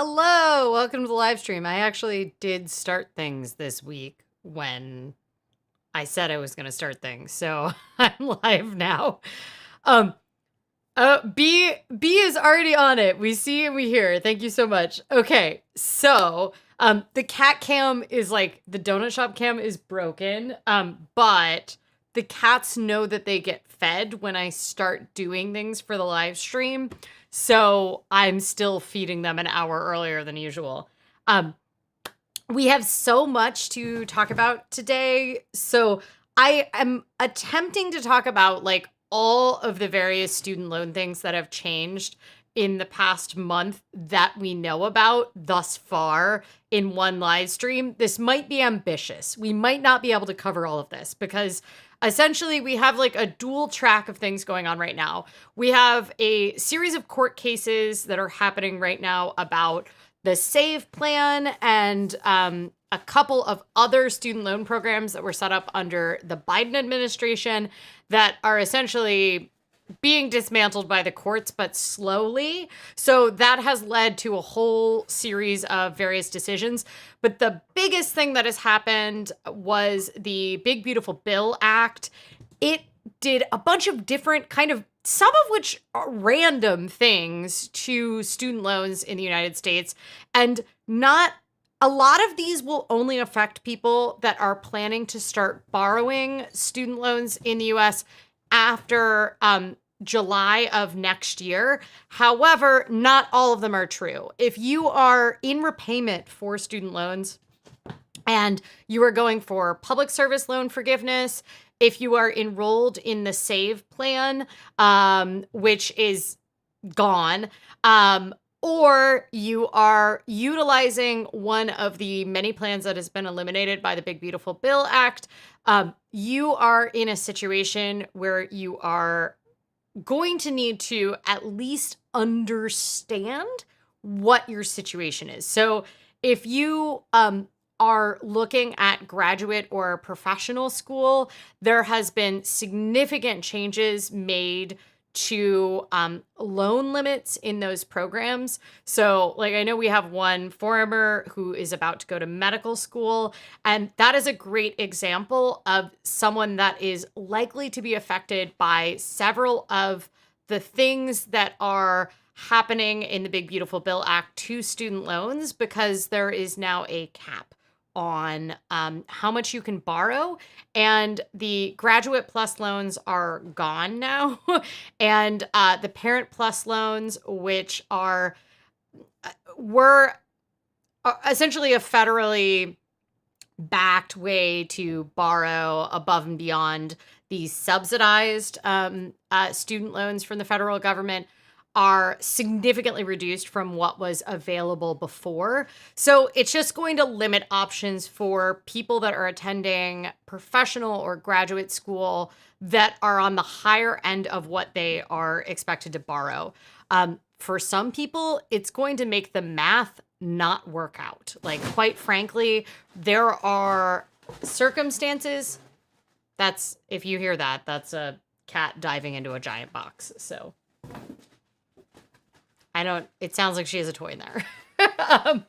Hello, welcome to the live stream. I actually did start things this week when I said I was going to start things, so I'm live now. Um, B is already on it. We see and we hear. Thank you so much. Okay, so the cat cam is like the donut shop cam is broken. But the cats know that they get fed when I start doing things for the live stream. So I'm still feeding them an hour earlier than usual. Um, we have so much to talk about today. So I am attempting to talk about like all of the various student loan things that have changed in the past month that we know about thus far in one live stream. This might be ambitious. We might not be able to cover all of this because essentially we have like a dual track of things going on right now. We have a series of court cases that are happening right now about the SAVE plan and a couple of other student loan programs that were set up under the Biden administration that are essentially being dismantled by the courts, but slowly. So that has led to a whole series of various decisions. But the biggest thing that has happened was the Big Beautiful Bill Act. It did a bunch of different kind of, some of which are random things to student loans in the United States. And not a lot of these will only affect people that are planning to start borrowing student loans in the US after July of next year. However, not all of them are true. If you are in repayment for student loans and you are going for public service loan forgiveness, if you are enrolled in the SAVE plan, which is gone, or you are utilizing one of the many plans that has been eliminated by the Big Beautiful Bill Act, you are in a situation where you are going to need to at least understand what your situation is. So if you are looking at graduate or professional school, there has been significant changes made to loan limits in those programs. So like I know we have one former who is about to go to medical school, and that is a great example of someone that is likely to be affected by several of the things that are happening in the Big Beautiful Bill Act to student loans, because there is now a cap on how much you can borrow, and the graduate plus loans are gone now. And the parent plus loans, which were essentially a federally backed way to borrow above and beyond the subsidized student loans from the federal government, are significantly reduced from what was available before. So it's just going to limit options for people that are attending professional or graduate school that are on the higher end of what they are expected to borrow. For some people, it's going to make the math not work out. Like, quite frankly, there are circumstances. That's, if you hear that, that's a cat diving into a giant box. So it sounds like she has a toy in there.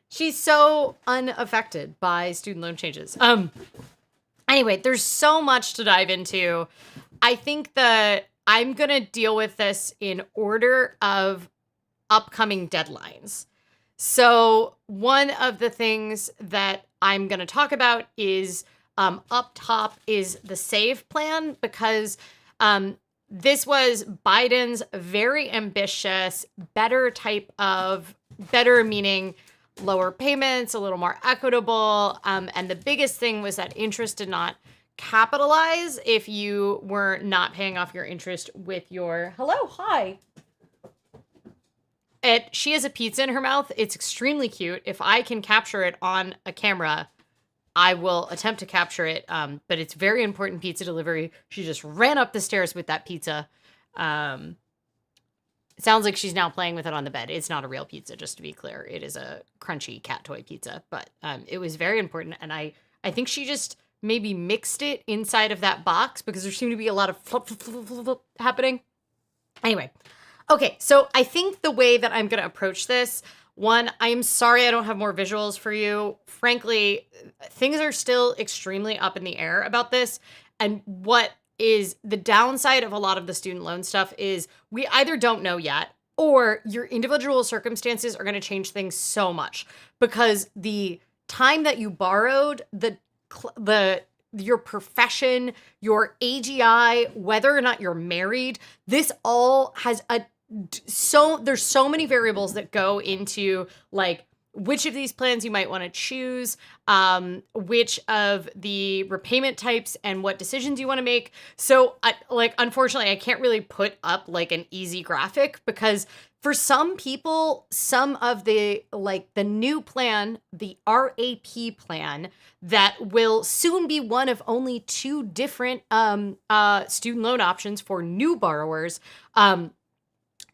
She's so unaffected by student loan changes. Anyway, there's so much to dive into. I think that I'm going to deal with this in order of upcoming deadlines. So one of the things that I'm going to talk about is up top is the SAVE plan, because this was Biden's very ambitious, better meaning lower payments, a little more equitable. And the biggest thing was that interest did not capitalize if you were not paying off your interest with your, hello, hi. She has a pizza in her mouth. It's extremely cute. If I can capture it on a camera, I will attempt to capture it, but it's very important pizza delivery. She just ran up the stairs with that pizza. It sounds like she's now playing with it on the bed. It's not a real pizza, just to be clear. It is a crunchy cat toy pizza, but it was very important. And I think she just maybe mixed it inside of that box because there seemed to be a lot of flip, flip, flip, flip, flip happening. Anyway, Okay, so I think the way that I'm going to approach this, one, I am sorry I don't have more visuals for you. Frankly, things are still extremely up in the air about this. And what is the downside of a lot of the student loan stuff is we either don't know yet or your individual circumstances are going to change things so much because the time that you borrowed, the your profession, your AGI, whether or not you're married, this all has there's so many variables that go into like which of these plans you might want to choose, which of the repayment types and what decisions you want to make. So unfortunately, I can't really put up like an easy graphic because for some people, some of the new plan, the RAP plan that will soon be one of only two different student loan options for new borrowers.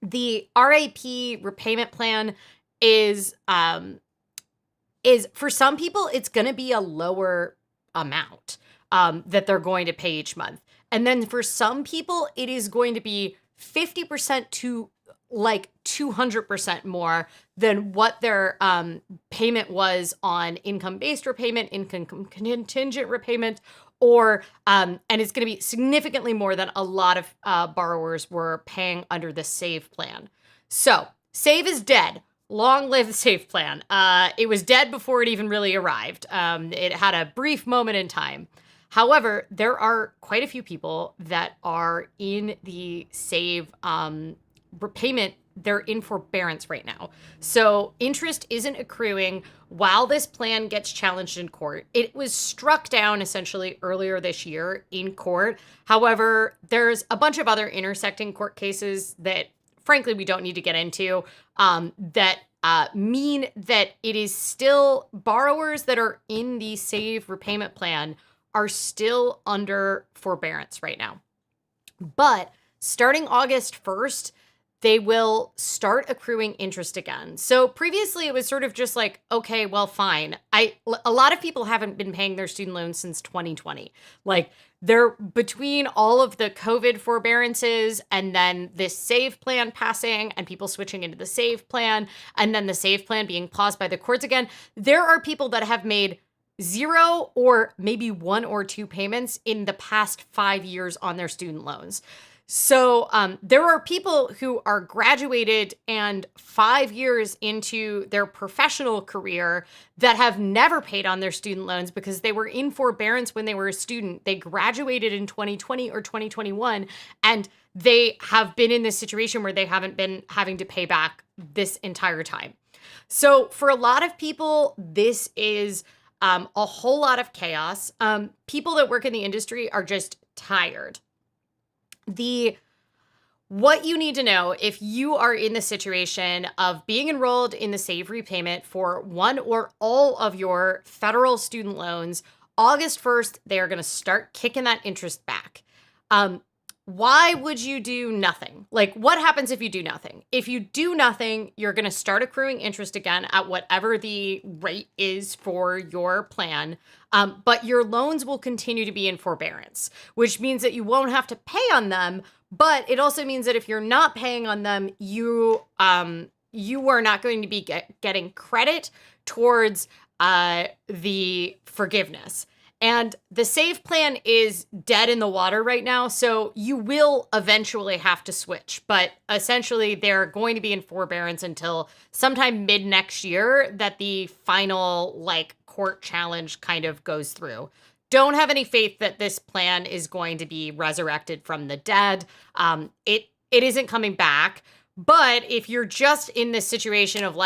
The RAP repayment plan is for some people, it's going to be a lower amount that they're going to pay each month. And then for some people, it is going to be 50% to like 200% more than what their payment was on income-based repayment, income contingent repayment, or and it's going to be significantly more than a lot of borrowers were paying under the SAVE plan. So SAVE is dead. Long live the SAVE plan. It was dead before it even really arrived. It had a brief moment in time. However, there are quite a few people that are in the SAVE repayment. They're in forbearance right now. So interest isn't accruing while this plan gets challenged in court. It was struck down essentially earlier this year in court. However, there's a bunch of other intersecting court cases that frankly we don't need to get into that mean that it is still borrowers that are in the SAVE repayment plan are still under forbearance right now. But starting August 1st, they will start accruing interest again. So previously it was sort of just like, okay, well, fine. A lot of people haven't been paying their student loans since 2020. Like they're between all of the COVID forbearances and then this SAVE plan passing and people switching into the SAVE plan and then the SAVE plan being paused by the courts again. There are people that have made 0 or maybe 1 or 2 payments in the past 5 years on their student loans. So there are people who are graduated and 5 years into their professional career that have never paid on their student loans because they were in forbearance when they were a student. They graduated in 2020 or 2021, and they have been in this situation where they haven't been having to pay back this entire time. So for a lot of people, this is a whole lot of chaos. People that work in the industry are just tired. What you need to know if you are in the situation of being enrolled in the SAVE repayment for one or all of your federal student loans, August 1st, they are going to start kicking that interest back. Why would you do nothing? Like, what happens if you do nothing? If you do nothing, you're going to start accruing interest again at whatever the rate is for your plan. But your loans will continue to be in forbearance, which means that you won't have to pay on them. But it also means that if you're not paying on them, you are not going to be getting credit towards the forgiveness. And the SAVE plan is dead in the water right now, so you will eventually have to switch. But essentially, they're going to be in forbearance until sometime mid next year that the final court challenge kind of goes through. Don't have any faith that this plan is going to be resurrected from the dead. It isn't coming back. But if you're just in this situation of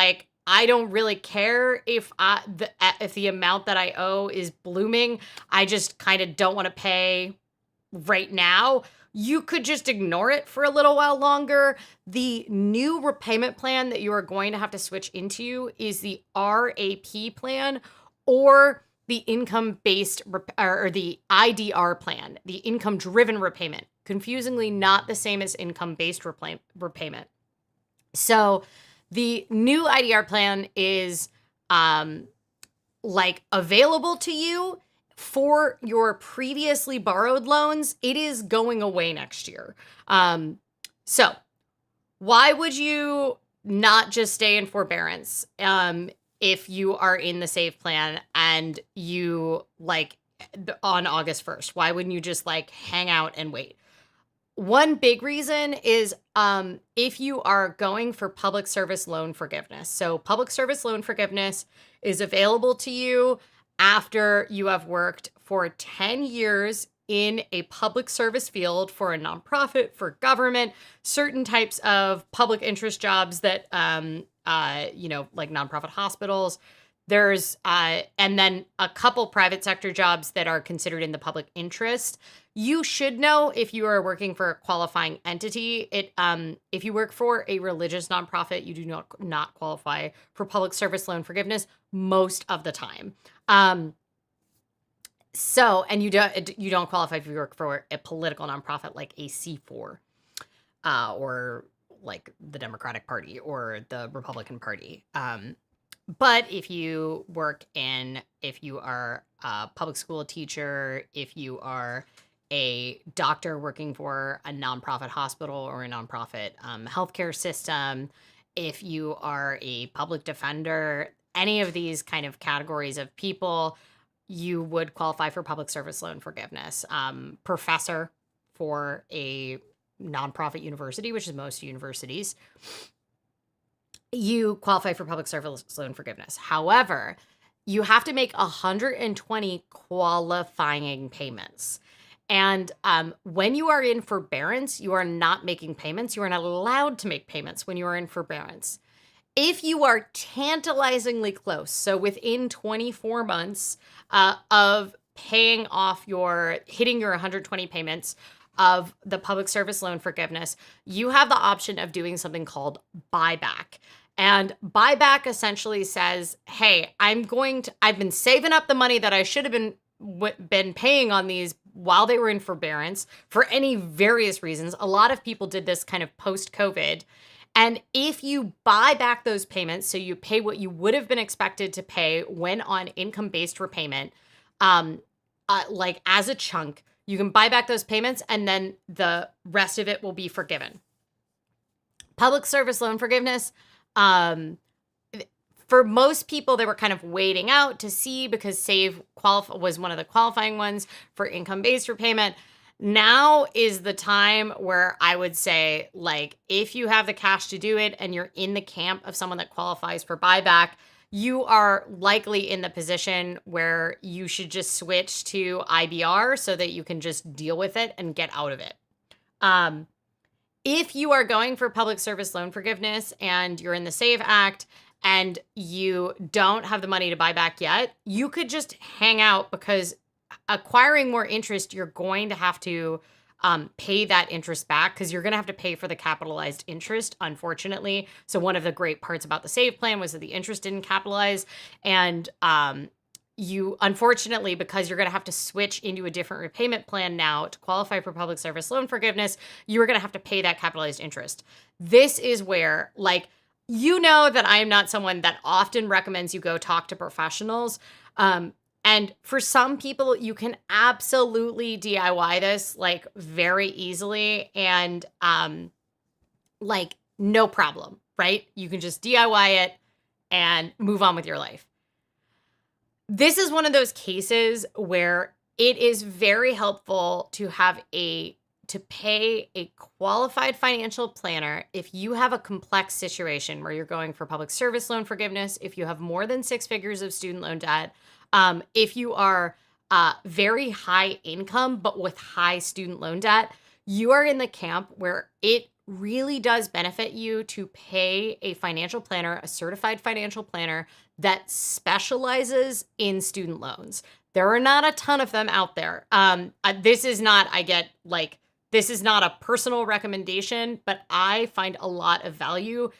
I don't really care if the amount that I owe is blooming, I just kind of don't want to pay right now, you could just ignore it for a little while longer. The new repayment plan that you are going to have to switch into is the RAP plan or the income-based or the IDR plan, the income-driven repayment. Confusingly, not the same as income-based repayment. So the new IDR plan is available to you for your previously borrowed loans. It is going away next year. So Why would you not just stay in forbearance if you are in the SAVE plan and you like on August 1st? Why wouldn't you just like hang out and wait? One big reason is if you are going for public service loan forgiveness. So, public service loan forgiveness is available to you after you have worked for 10 years in a public service field for a nonprofit, for government, certain types of public interest jobs that, like nonprofit hospitals. There's, and then a couple private sector jobs that are considered in the public interest. You should know if you are working for a qualifying entity. If you work for a religious nonprofit, you do not qualify for public service loan forgiveness most of the time. And you don't qualify if you work for a political nonprofit like a C4, or like the Democratic Party or the Republican Party. But if you are a public school teacher, if you are a doctor working for a nonprofit hospital or a nonprofit healthcare system, if you are a public defender, any of these kind of categories of people, you would qualify for public service loan forgiveness. Professor for a nonprofit university, which is most universities, you qualify for public service loan forgiveness. However, you have to make 120 qualifying payments. And when you are in forbearance, you are not making payments. You are not allowed to make payments when you are in forbearance. If you are tantalizingly close, so within 24 months of hitting your 120 payments of the public service loan forgiveness, you have the option of doing something called buyback. And buyback essentially says, hey, I've been saving up the money that I should have been paying on these while they were in forbearance for any various reasons. A lot of people did this kind of post-COVID. And if you buy back those payments, so you pay what you would have been expected to pay when on income-based repayment, like as a chunk, you can buy back those payments and then the rest of it will be forgiven. Public service loan forgiveness, for most people, they were kind of waiting out to see because SAVE was one of the qualifying ones for income-based repayment. Now is the time where I would say, like, if you have the cash to do it and you're in the camp of someone that qualifies for buyback, you are likely in the position where you should just switch to IBR so that you can just deal with it and get out of it. If you are going for public service loan forgiveness and you're in the SAVE Act and you don't have the money to buy back yet, you could just hang out because acquiring more interest, you're going to have to pay that interest back because you're going to have to pay for the capitalized interest, unfortunately. So one of the great parts about the SAVE plan was that the interest didn't capitalize. And you, unfortunately, because you're going to have to switch into a different repayment plan now to qualify for public service loan forgiveness, you're going to have to pay that capitalized interest. This is where, like, you know that I am not someone that often recommends you go talk to professionals. And for some people, you can absolutely DIY this, like, very easily and, like, no problem, right? You can just DIY it and move on with your life. This is one of those cases where it is very helpful to pay a qualified financial planner if you have a complex situation where you're going for public service loan forgiveness, if you have more than 6 figures of student loan debt, if you are very high income but with high student loan debt, you are in the camp where it really does benefit you to pay a financial planner, a certified financial planner that specializes in student loans. There are not a ton of them out there. This is not a personal recommendation, but I find a lot of value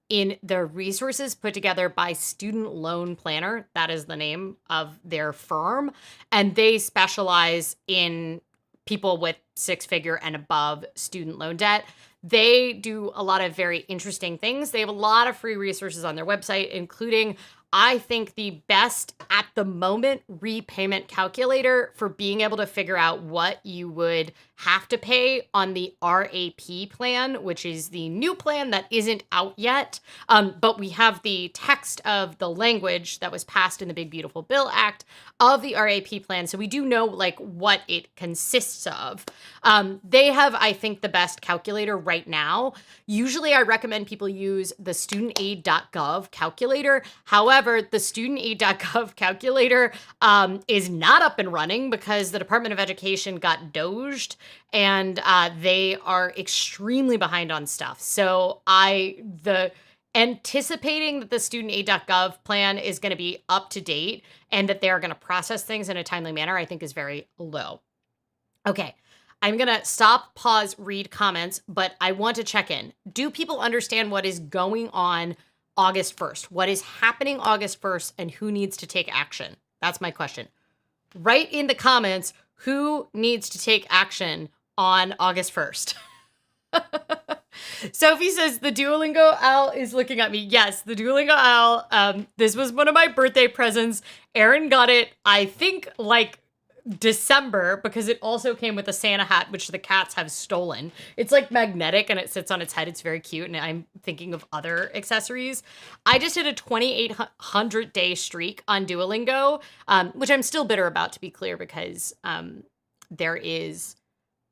in the resources put together by Student Loan Planner. That is the name of their firm. And they specialize in people with 6-figure and above student loan debt. They do a lot of very interesting things. They have a lot of free resources on their website, including I think the best at the moment repayment calculator for being able to figure out what you would have to pay on the RAP plan, which is the new plan that isn't out yet. But we have the text of the language that was passed in the Big Beautiful Bill Act of the RAP plan. So we do know like what it consists of. They have, I think, the best calculator right now. Usually I recommend people use the studentaid.gov calculator. However, the studentaid.gov calculator is not up and running because the Department of Education got doged and they are extremely behind on stuff. So anticipating that the studentaid.gov plan is going to be up to date and that they're going to process things in a timely manner, I think is very low. Okay. I'm going to stop, pause, read comments, but I want to check in. Do people understand what is going on August 1st? What is happening August 1st and who needs to take action? That's my question. Write in the comments who needs to take action on August 1st. Sophie says the Duolingo owl is looking at me. Yes, the Duolingo owl. This was one of my birthday presents. Erin got it, I think, like December, because it also came with a Santa hat, which the cats have stolen. It's like magnetic and it sits on its head. It's very cute. And I'm thinking of other accessories. I just did a 2,800 day streak on Duolingo, which I'm still bitter about, to be clear, because there is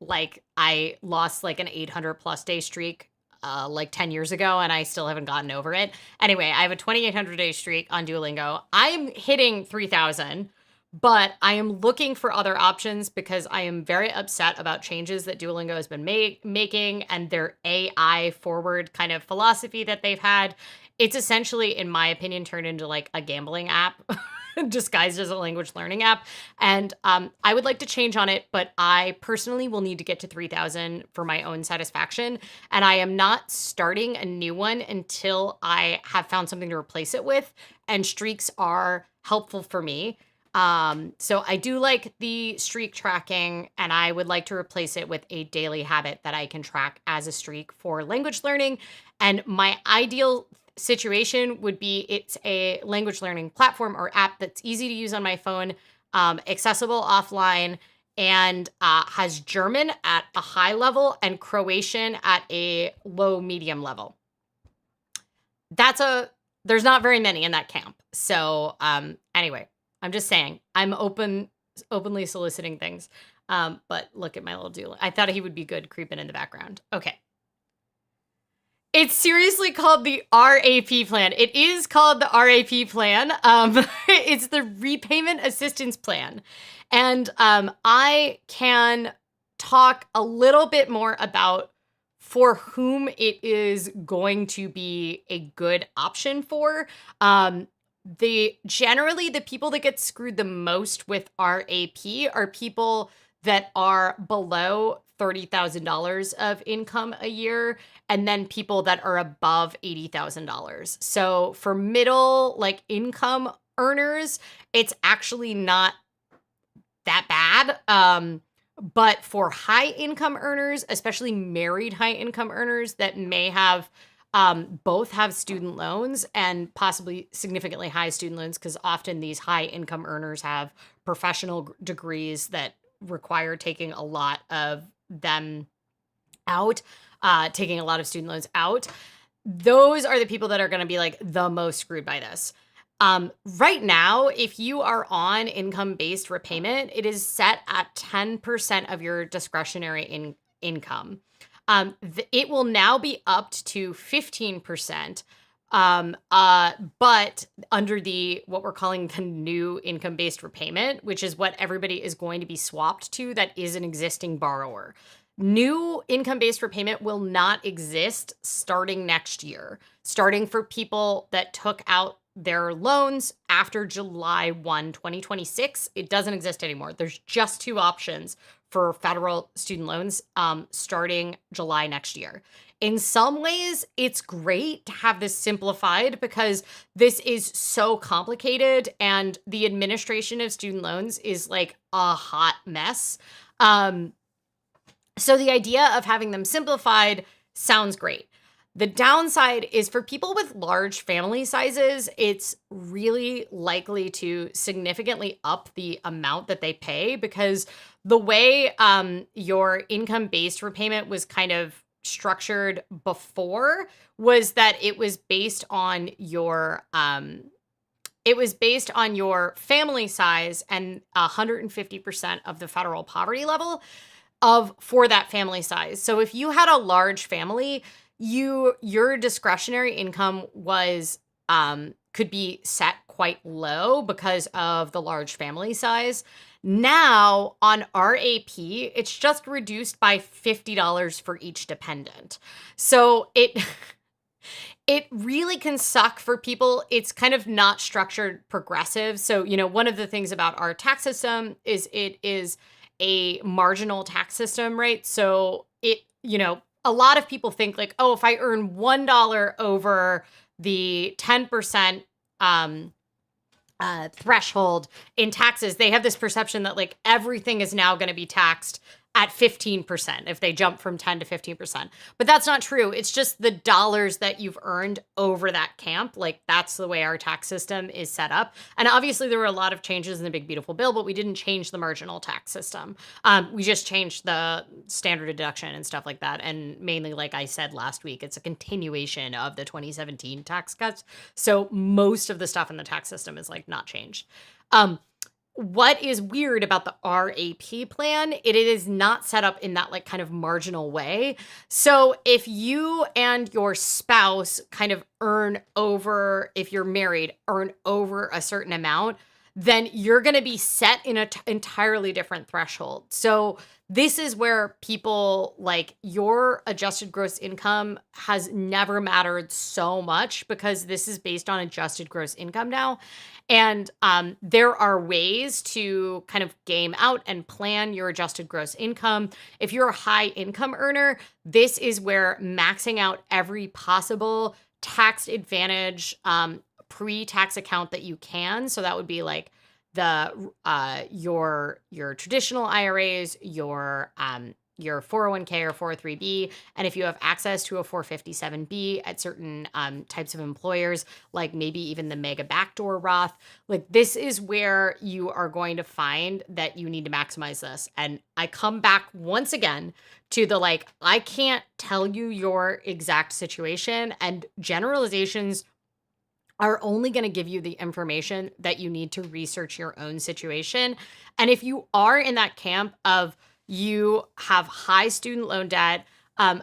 like, I lost like an 800 plus day streak like 10 years ago, and I still haven't gotten over it. Anyway, I have a 2,800 day streak on Duolingo. I'm hitting 3,000. But I am looking for other options because I am very upset about changes that Duolingo has been making and their AI forward kind of philosophy that they've had. It's essentially, in my opinion, turned into like a gambling app disguised as a language learning app. And I would like to change on it, but I personally will need to get to 3,000 for my own satisfaction. And I am not starting a new one until I have found something to replace it with. And streaks are helpful for me. So I do like the streak tracking, and I would like to replace it with a daily habit that I can track as a streak for language learning. And my ideal situation would be it's a language learning platform or app that's easy to use on my phone, accessible offline, and has German at a high level and Croatian at a low medium level. There's not very many in that camp. So anyway, I'm just saying, I'm openly soliciting things. But look at my little Duolingo. I thought he would be good creeping in the background. Okay. It's seriously called the RAP plan. It is called the RAP plan. It's the repayment assistance plan. And I can talk a little bit more about for whom it is going to be a good option for. Generally the people that get screwed the most with RAP are people that are below $30,000 of income a year, and then people that are above $80,000. So for middle like income earners, it's actually not that bad. But for high income earners, especially married high income earners that may have both have student loans and possibly significantly high student loans, because often these high income earners have professional degrees that require taking a lot of them out, taking a lot of student loans out. Those are the people that are going to be like the most screwed by this. Right now, if you are on income-based repayment, it is set at 10% of your discretionary income. It will now be upped to 15%. But under what we're calling the new income-based repayment, which is what everybody is going to be swapped to that is an existing borrower. New income-based repayment will not exist starting next year, starting for people that took out their loans after July 1, 2026. It doesn't exist anymore. There's just two options for federal student loans starting July next year. In some ways, it's great to have this simplified because this is so complicated and the administration of student loans is like a hot mess. So the idea of having them simplified sounds great. The downside is for people with large family sizes, it's really likely to significantly up the amount that they pay because the way your income-based repayment was kind of structured before was that it was based on your family size and 150% of the federal poverty level for that family size. So if you had a large family, your discretionary income was could be set quite low because of the large family size. Now on RAP, it's just reduced by $50 for each dependent. So it really can suck for people. It's kind of not structured progressive. So, one of the things about our tax system is it is a marginal tax system, right? So a lot of people think like, oh, if I earn $1 over the 10% threshold in taxes, they have this perception that like everything is now going to be taxed at 15% if they jump from 10 to 15%. But that's not true. It's just the dollars that you've earned over that camp. Like that's the way our tax system is set up. And obviously there were a lot of changes in the Big Beautiful Bill, but we didn't change the marginal tax system. We just changed the standard deduction and stuff like that. And mainly, like I said last week, it's a continuation of the 2017 tax cuts. So most of the stuff in the tax system is like not changed. What is weird about the RAP plan, it is not set up in that like kind of marginal way. So if you and your spouse kind of if you're married, earn over a certain amount, then you're going to be set in an entirely different threshold. So this is where people like your adjusted gross income has never mattered so much because this is based on adjusted gross income now. And there are ways to kind of game out and plan your adjusted gross income. If you're a high income earner, this is where maxing out every possible tax advantage pre-tax account that you can. So that would be like your traditional IRAs, your 401k or 403b, and if you have access to a 457b at certain types of employers, like maybe even the mega backdoor Roth, like this is where you are going to find that you need to maximize this. And I come back once again to the like, I can't tell you your exact situation, and generalizations are only going to give you the information that you need to research your own situation. And if you are in that camp of you have high student loan debt,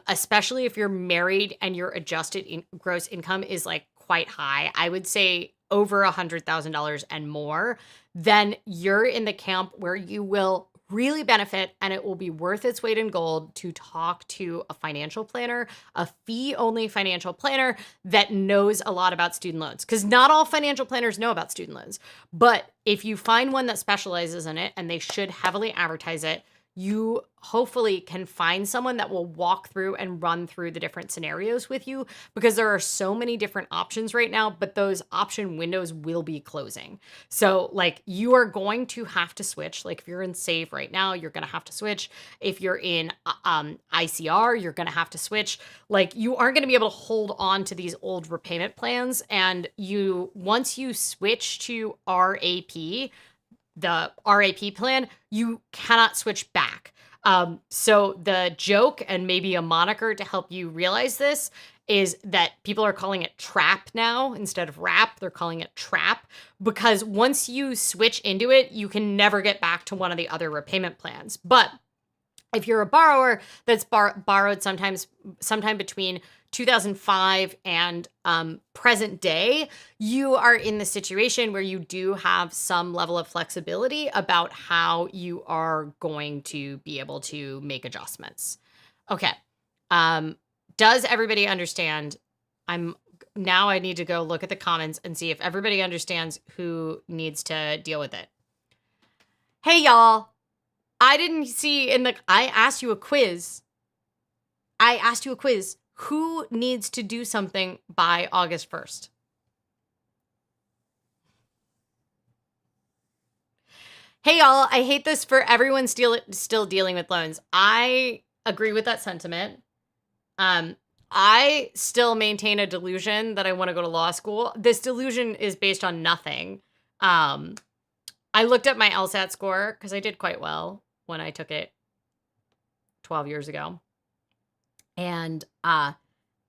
especially if you're married and your adjusted gross income is like quite high, I would say over $100,000 and more, then you're in the camp where you will really benefit, and it will be worth its weight in gold to talk to a financial planner, a fee-only financial planner that knows a lot about student loans. Because not all financial planners know about student loans. But if you find one that specializes in it, and they should heavily advertise it, you hopefully can find someone that will walk through and run through the different scenarios with you, because there are so many different options right now, but those option windows will be closing. So like you are going to have to switch. Like if you're in Save right now, you're going to have to switch. If you're in ICR, you're going to have to switch. Like you aren't going to be able to hold on to these old repayment plans. And once you switch to RAP, the RAP plan, you cannot switch back. So the joke and maybe a moniker to help you realize this is that people are calling it TRAP now instead of RAP. They're calling it TRAP because once you switch into it, you can never get back to one of the other repayment plans. But if you're a borrower that's borrowed sometime between 2005 and present day, you are in the situation where you do have some level of flexibility about how you are going to be able to make adjustments. Okay. Does everybody understand? I need to go look at the comments and see if everybody understands who needs to deal with it. Hey, y'all. I didn't see I asked you a quiz. Who needs to do something by August 1st? Hey, y'all, I hate this for everyone still dealing with loans. I agree with that sentiment. I still maintain a delusion that I want to go to law school. This delusion is based on nothing. Um, I looked at my LSAT score because I did quite well when I took it 12 years ago. And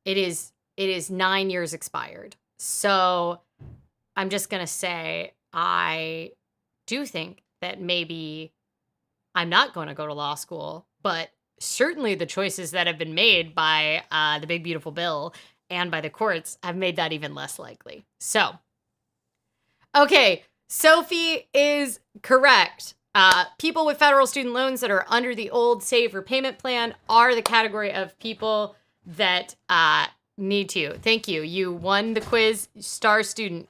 it is 9 years expired. So I'm just going to say I do think that maybe I'm not going to go to law school, but certainly the choices that have been made by the big beautiful bill and by the courts have made that even less likely. So, okay, Sophie is correct. People with federal student loans that are under the old SAVE repayment plan are the category of people that need to. Thank you. You won the quiz, star student.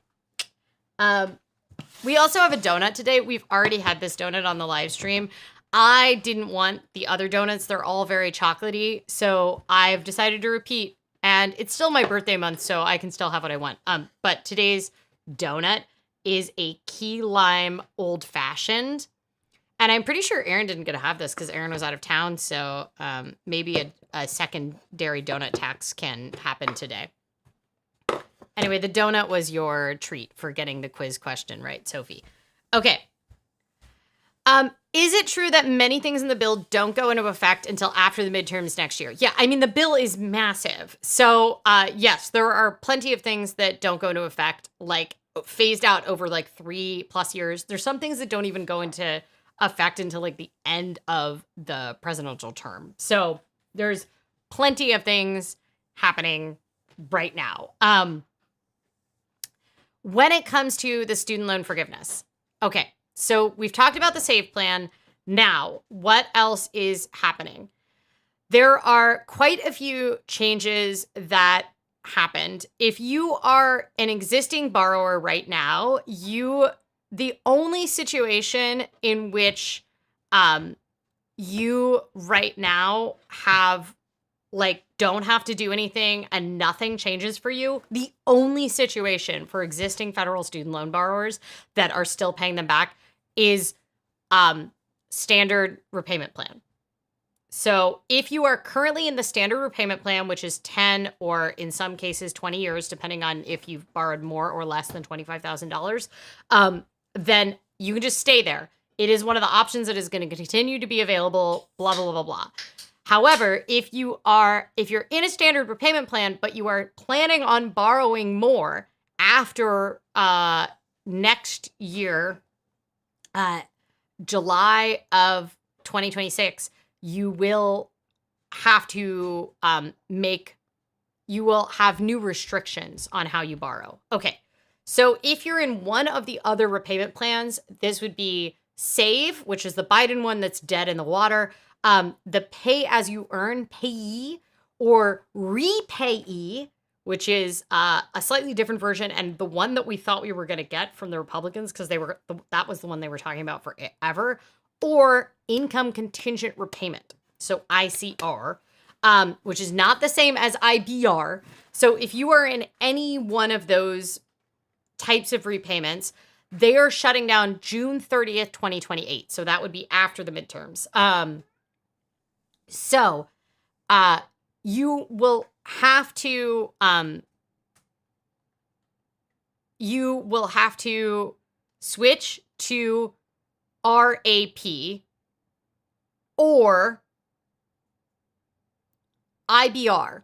We also have a donut today. We've already had this donut on the live stream. I didn't want the other donuts. They're all very chocolatey. So I've decided to repeat. And it's still my birthday month, so I can still have what I want. But today's donut is a key lime old fashioned. And I'm pretty sure Aaron didn't get to have this because Aaron was out of town. So maybe a secondary donut tax can happen today. Anyway, the donut was your treat for getting the quiz question right, Sophie. Okay. Is it true that many things in the bill don't go into effect until after the midterms next year? Yeah, I mean, the bill is massive. So, yes, there are plenty of things that don't go into effect, like phased out over like 3+ years. There's some things that don't even go into effect until like the end of the presidential term. So there's plenty of things happening right now. When it comes to the student loan forgiveness, okay, so we've talked about the SAVE plan. Now, what else is happening? There are quite a few changes that happened. If you are an existing borrower right now, the only situation in which you right now have don't have to do anything and nothing changes for you, the only situation for existing federal student loan borrowers that are still paying them back is standard repayment plan. So if you are currently in the standard repayment plan, which is 10 or in some cases 20 years, depending on if you've borrowed more or less than $25,000, then you can just stay there. It is one of the options that is going to continue to be available, blah, blah, blah, blah. However, if you're in a standard repayment plan, but you are planning on borrowing more after next year, July of 2026, you will have to you will have new restrictions on how you borrow. Okay, so if you're in one of the other repayment plans, this would be SAVE, which is the Biden one that's dead in the water, the Pay As You Earn, payee, or repayee, which is a slightly different version, and the one that we thought we were going to get from the Republicans because that was the one they were talking about forever, or income contingent repayment, so ICR, which is not the same as IBR. So if you are in any one of those types of repayments, they are shutting down June 30th, 2028. So that would be after the midterms. So you will have to switch to RAP or IBR,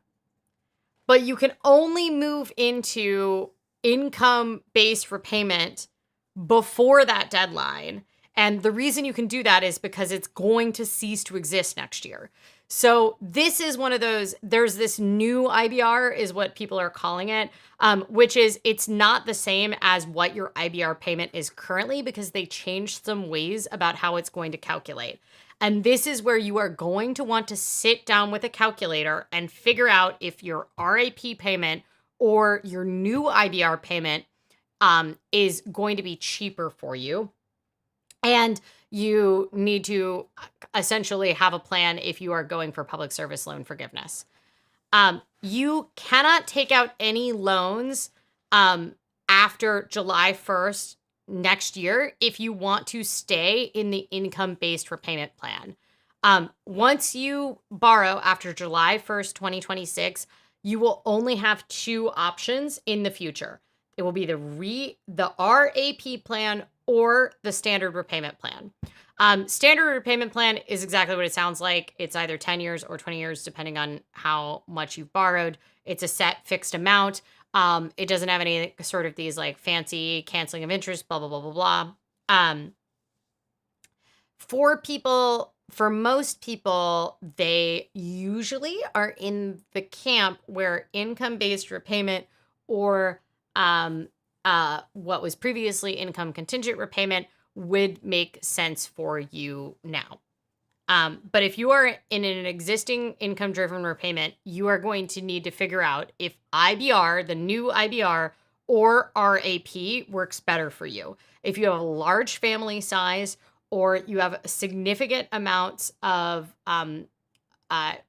but you can only move into income-based repayment before that deadline. And the reason you can do that is because it's going to cease to exist next year. So this is one of those, there's this new IBR is what people are calling it, which is it's not the same as what your IBR payment is currently because they changed some ways about how it's going to calculate. And this is where you are going to want to sit down with a calculator and figure out if your RAP payment or your new IBR payment is going to be cheaper for you. And you need to essentially have a plan if you are going for public service loan forgiveness. You cannot take out any loans after July 1st next year if you want to stay in the income-based repayment plan. Once you borrow after July 1st, 2026, you will only have two options in the future. It will be the RAP plan or the standard repayment plan. Standard repayment plan is exactly what it sounds like. It's either 10 years or 20 years, depending on how much you've borrowed. It's a set fixed amount. It doesn't have any sort of these like fancy canceling of interest, blah, blah, blah, blah, blah. For most people, they usually are in the camp where income-based repayment or what was previously income contingent repayment would make sense for you now. But if you are in an existing income-driven repayment, you are going to need to figure out if IBR, the new IBR, or RAP works better for you. If you have a large family size, or you have significant amounts of,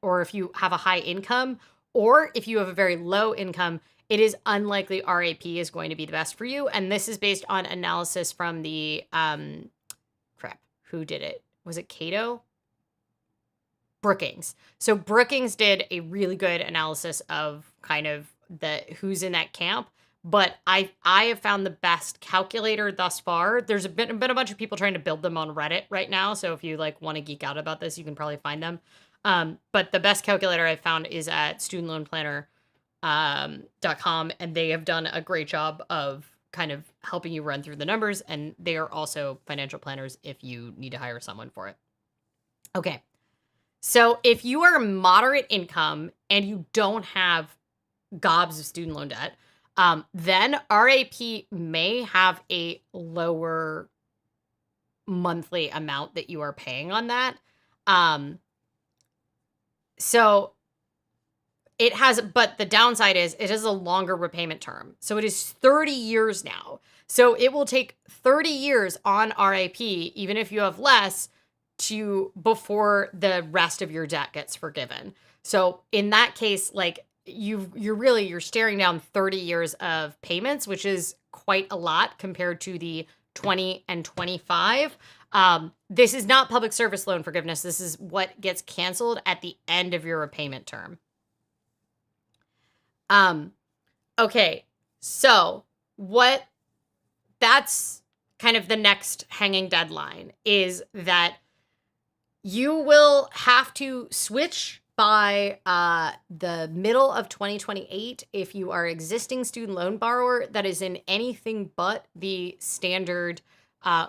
or if you have a high income, or if you have a very low income, it is unlikely RAP is going to be the best for you. And this is based on analysis from the, who did it? Was it Cato? Brookings. So Brookings did a really good analysis of kind of who's in that camp. But I have found the best calculator thus far. There's been a bunch of people trying to build them on Reddit right now. So if you like want to geek out about this, you can probably find them. But the best calculator I found is at studentloanplanner.com, and they have done a great job of kind of helping you run through the numbers. And they are also financial planners if you need to hire someone for it. Okay. So if you are moderate income and you don't have gobs of student loan debt, then RAP may have a lower monthly amount that you are paying on that. So it has, but the downside is it has a longer repayment term. So it is 30 years now. So it will take 30 years on RAP, even if you have less, before the rest of your debt gets forgiven. So in that case, like, you're staring down 30 years of payments, which is quite a lot compared to the 20 and 25. This is not public service loan forgiveness. This is what gets canceled at the end of your repayment term. Okay. So that's kind of the next hanging deadline, is that you will have to switch by the middle of 2028 if you are existing student loan borrower that is in anything but the standard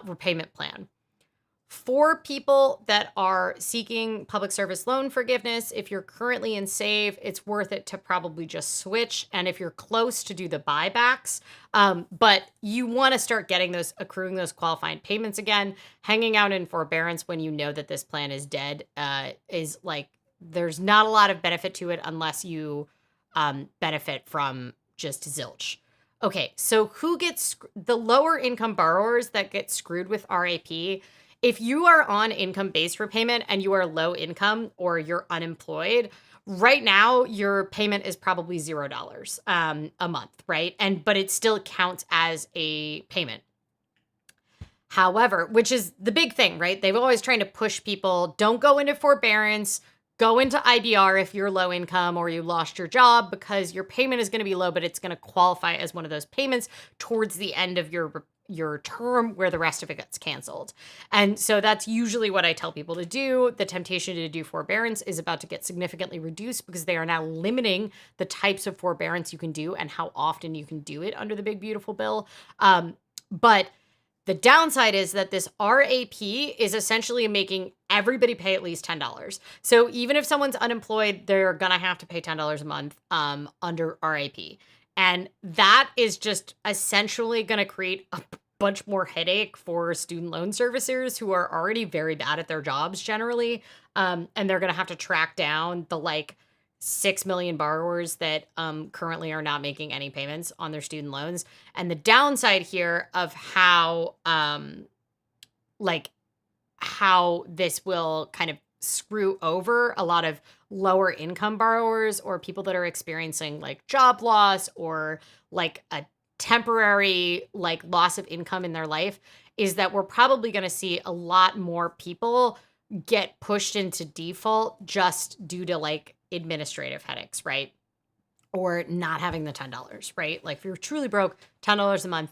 repayment plan. For people that are seeking public service loan forgiveness, if you're currently in SAVE, it's worth it to probably just switch. And if you're close, to do the buybacks. But you want to start accruing those qualifying payments again. Hanging out in forbearance when you know that this plan is dead is like, there's not a lot of benefit to it unless you benefit from just zilch. Okay, so who gets the lower income borrowers that get screwed with RAP? If you are on income-based repayment and you are low income or you're unemployed, right now your payment is probably $0 a month, right? But it still counts as a payment. However, which is the big thing, right? They've always trying to push people, don't go into forbearance, go into IBR if you're low income or you lost your job, because your payment is going to be low, but it's going to qualify as one of those payments towards the end of your term where the rest of it gets canceled. And so that's usually what I tell people to do. The temptation to do forbearance is about to get significantly reduced because they are now limiting the types of forbearance you can do and how often you can do it under the big, beautiful bill. But the downside is that this RAP is essentially making everybody pay at least $10. So even if someone's unemployed, they're going to have to pay $10 a month under RAP. And that is just essentially going to create a bunch more headache for student loan servicers who are already very bad at their jobs generally. And they're going to have to track down the 6 million borrowers that currently are not making any payments on their student loans. And the downside here of how this will kind of screw over a lot of lower income borrowers or people that are experiencing job loss or a temporary loss of income in their life is that we're probably going to see a lot more people get pushed into default just due to administrative headaches, right? or not having the $10, right? Like if you're truly broke, $10 a month,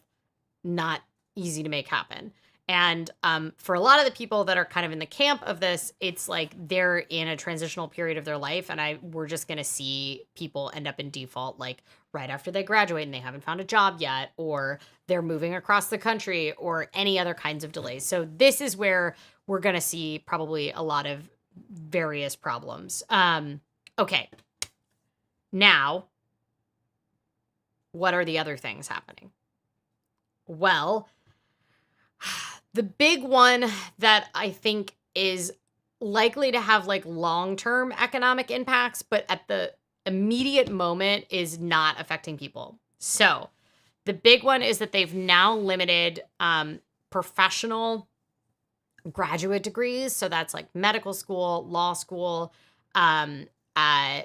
not easy to make happen. And for a lot of the people that are kind of in the camp of this, it's like they're in a transitional period of their life, and we're just gonna see people end up in default like right after they graduate and they haven't found a job yet, or they're moving across the country, or any other kinds of delays. So this is where we're gonna see probably a lot of various problems. Okay, now what are the other things happening? Well, the big one that I think is likely to have like long-term economic impacts, but at the immediate moment is not affecting people. So the big one is that they've now limited professional graduate degrees. So that's like medical school, law school, um, uh,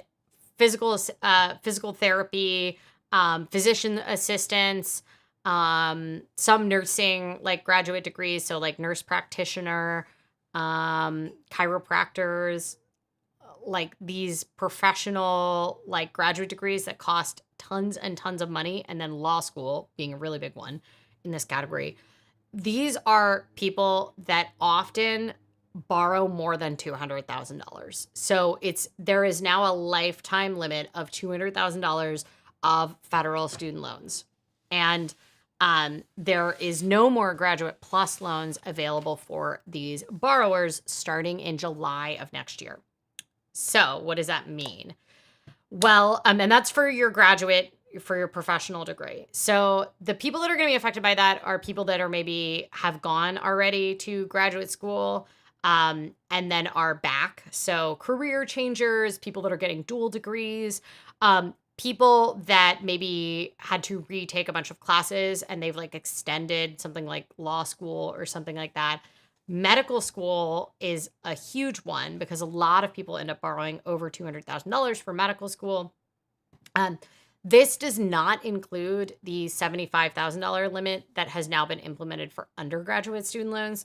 physical therapy, physician assistants, some nursing like graduate degrees, so like nurse practitioner, chiropractors, like these professional like graduate degrees that cost tons and tons of money, and then law school being a really big one in this category. These are people that often borrow more than $200,000. So there is now a lifetime limit of $200,000 of federal student loans. And there is no more Graduate Plus loans available for these borrowers starting in July of next year. So what does that mean? Well, and that's for your graduate, for your professional degree. So the people that are going to be affected by that are people that are maybe have gone already to graduate school, and then are back. So career changers, people that are getting dual degrees, people that maybe had to retake a bunch of classes and they've like extended something like law school or something like that. Medical school is a huge one because a lot of people end up borrowing over $200,000 for medical school. This does not include the $75,000 limit that has now been implemented for undergraduate student loans.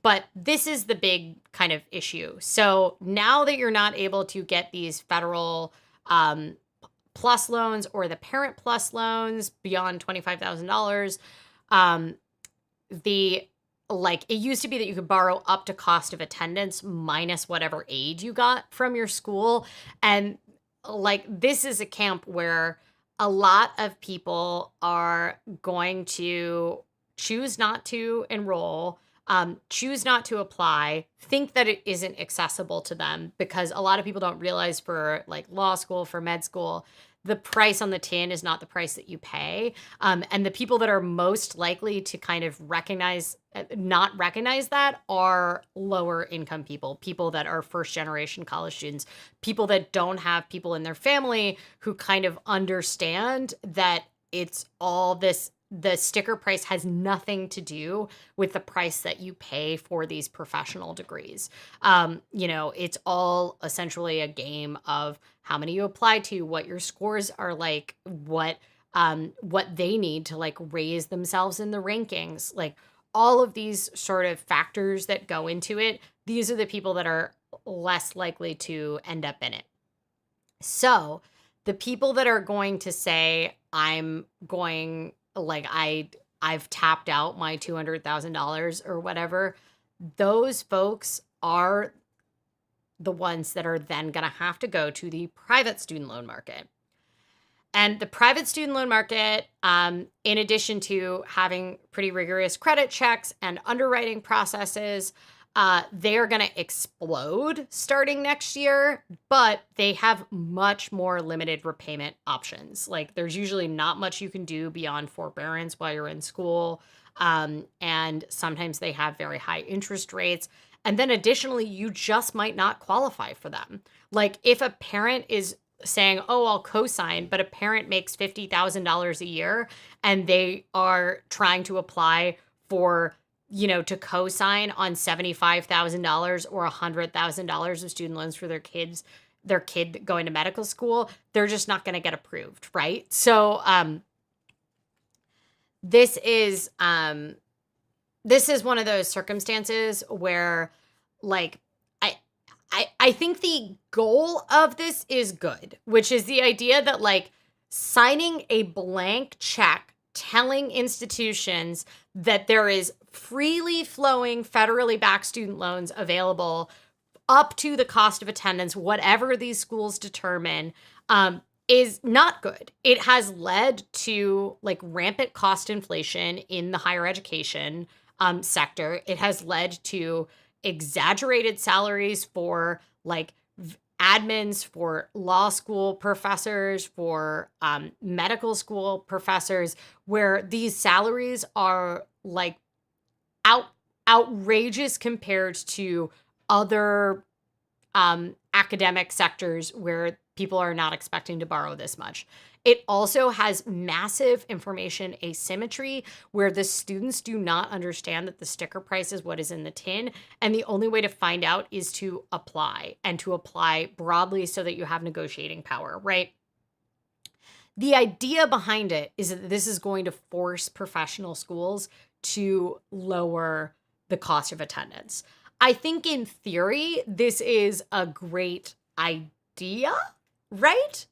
But this is the big kind of issue. So now that you're not able to get these federal plus loans or the parent plus loans beyond $25,000, it used to be that you could borrow up to cost of attendance minus whatever aid you got from your school. And like this is a camp where a lot of people are going to choose not to enroll, choose not to apply, think that it isn't accessible to them, because a lot of people don't realize for like law school, for med school, the price on the tin is not the price that you pay. And the people that are most likely to kind of not recognize that are lower income people, people that are first generation college students, people that don't have people in their family who kind of understand that it's all this. The sticker price has nothing to do with the price that you pay for these professional degrees. It's all essentially a game of how many you apply to, what your scores are like, what they need to like raise themselves in the rankings, like all of these sort of factors that go into it. These are the people that are less likely to end up in it. So the people that are going to say, I've tapped out my $200,000 or whatever, those folks are the ones that are then going to have to go to the private student loan market. And the private student loan market, in addition to having pretty rigorous credit checks and underwriting processes, they are going to explode starting next year, but they have much more limited repayment options. Like there's usually not much you can do beyond forbearance while you're in school. And sometimes they have very high interest rates. And then additionally, you just might not qualify for them. Like if a parent is saying, oh, I'll co-sign, but a parent makes $50,000 a year and they are trying to apply for to co-sign on $75,000 or $100,000 of student loans for their kid going to medical school, they're just not going to get approved, right? So this is one of those circumstances where like I think the goal of this is good, which is the idea that like signing a blank check telling institutions that there is freely flowing federally backed student loans available up to the cost of attendance, whatever these schools determine, is not good. It has led to like rampant cost inflation in the higher education sector. It has led to exaggerated salaries for like admins, for law school professors, for medical school professors, where these salaries are like outrageous compared to other academic sectors where people are not expecting to borrow this much. It also has massive information asymmetry where the students do not understand that the sticker price is what is in the tin. And the only way to find out is to apply, and to apply broadly so that you have negotiating power, right? The idea behind it is that this is going to force professional schools to lower the cost of attendance. I think in theory, this is a great idea, right?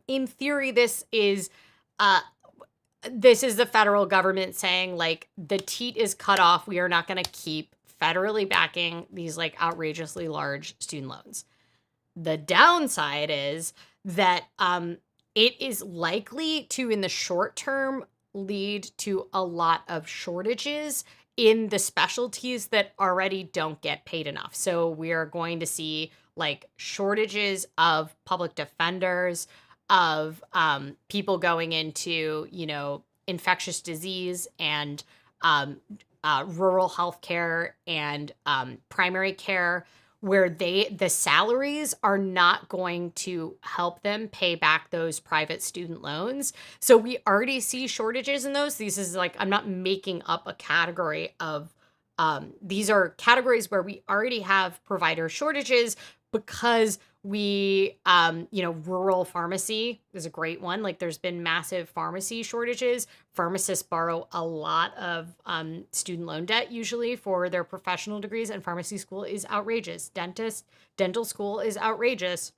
In theory, this is the federal government saying like the teat is cut off. We are not going to keep federally backing these like outrageously large student loans. The downside is that it is likely to, in the short term, lead to a lot of shortages in the specialties that already don't get paid enough. So we are going to see like shortages of public defenders, of people going into, infectious disease and rural healthcare and primary care, where the salaries are not going to help them pay back those private student loans. So we already see shortages in those. This is like, I'm not making up a category of, these are categories where we already have provider shortages because we, rural pharmacy is a great one. Like there's been massive pharmacy shortages. Pharmacists borrow a lot of student loan debt usually for their professional degrees, and pharmacy school is outrageous. Dental school is outrageous.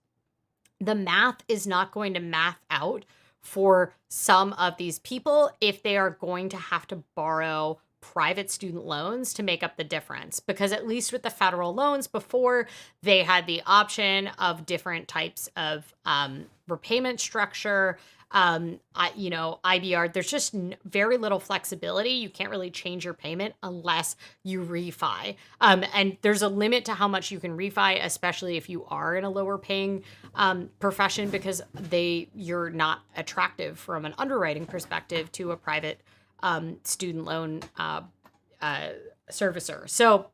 The math is not going to math out for some of these people if they are going to have to borrow private student loans to make up the difference, because at least with the federal loans before, they had the option of different types of repayment structure. IBR, there's just very little flexibility. You can't really change your payment unless you refi. And there's a limit to how much you can refi, especially if you are in a lower paying profession, because you're not attractive from an underwriting perspective to a private student loan servicer. So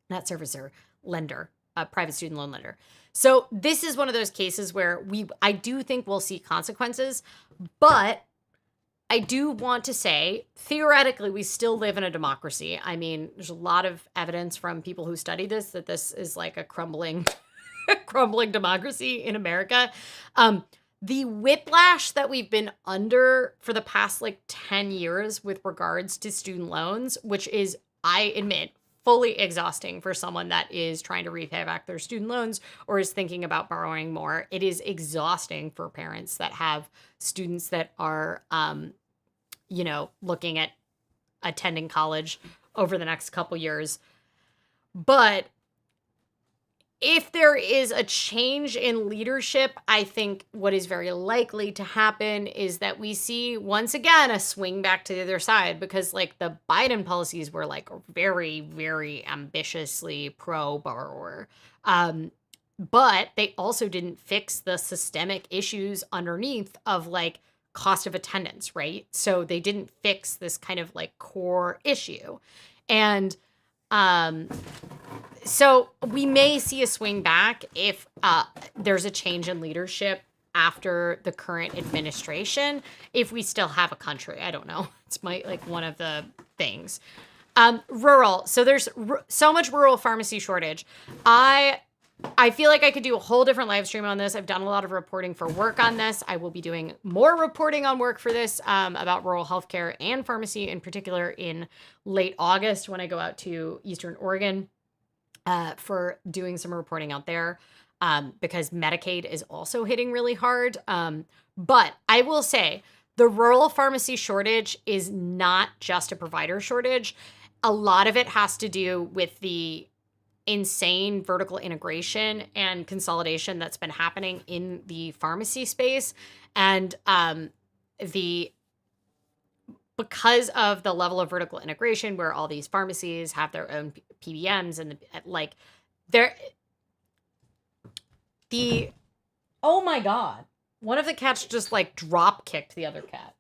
not servicer, lender, private student loan lender. So this is one of those cases where I do think we'll see consequences, but I do want to say, theoretically, we still live in a democracy. I mean, there's a lot of evidence from people who study this that this is like a crumbling democracy in America. The whiplash that we've been under for the past like 10 years with regards to student loans, which is, I admit, fully exhausting for someone that is trying to repay back their student loans or is thinking about borrowing more. It is exhausting for parents that have students that are, looking at attending college over the next couple years. But if there is a change in leadership, I think what is very likely to happen is that we see, once again, a swing back to the other side, because like the Biden policies were like very, very ambitiously pro-borrower. But they also didn't fix the systemic issues underneath of like cost of attendance, right? So they didn't fix this kind of like core issue. And so we may see a swing back if there's a change in leadership after the current administration, if we still have a country. I don't know. It's one of the things. Rural. So there's so much rural pharmacy shortage. I feel like I could do a whole different live stream on this. I've done a lot of reporting for work on this. I will be doing more reporting on work for this about rural healthcare and pharmacy in particular in late August when I go out to Eastern Oregon. for doing some reporting out there, because Medicaid is also hitting really hard. But I will say the rural pharmacy shortage is not just a provider shortage. A lot of it has to do with the insane vertical integration and consolidation that's been happening in the pharmacy space. And the because of the level of vertical integration where all these pharmacies have their own PBMs and like they're the oh my god, one of the cats just like drop kicked the other cat.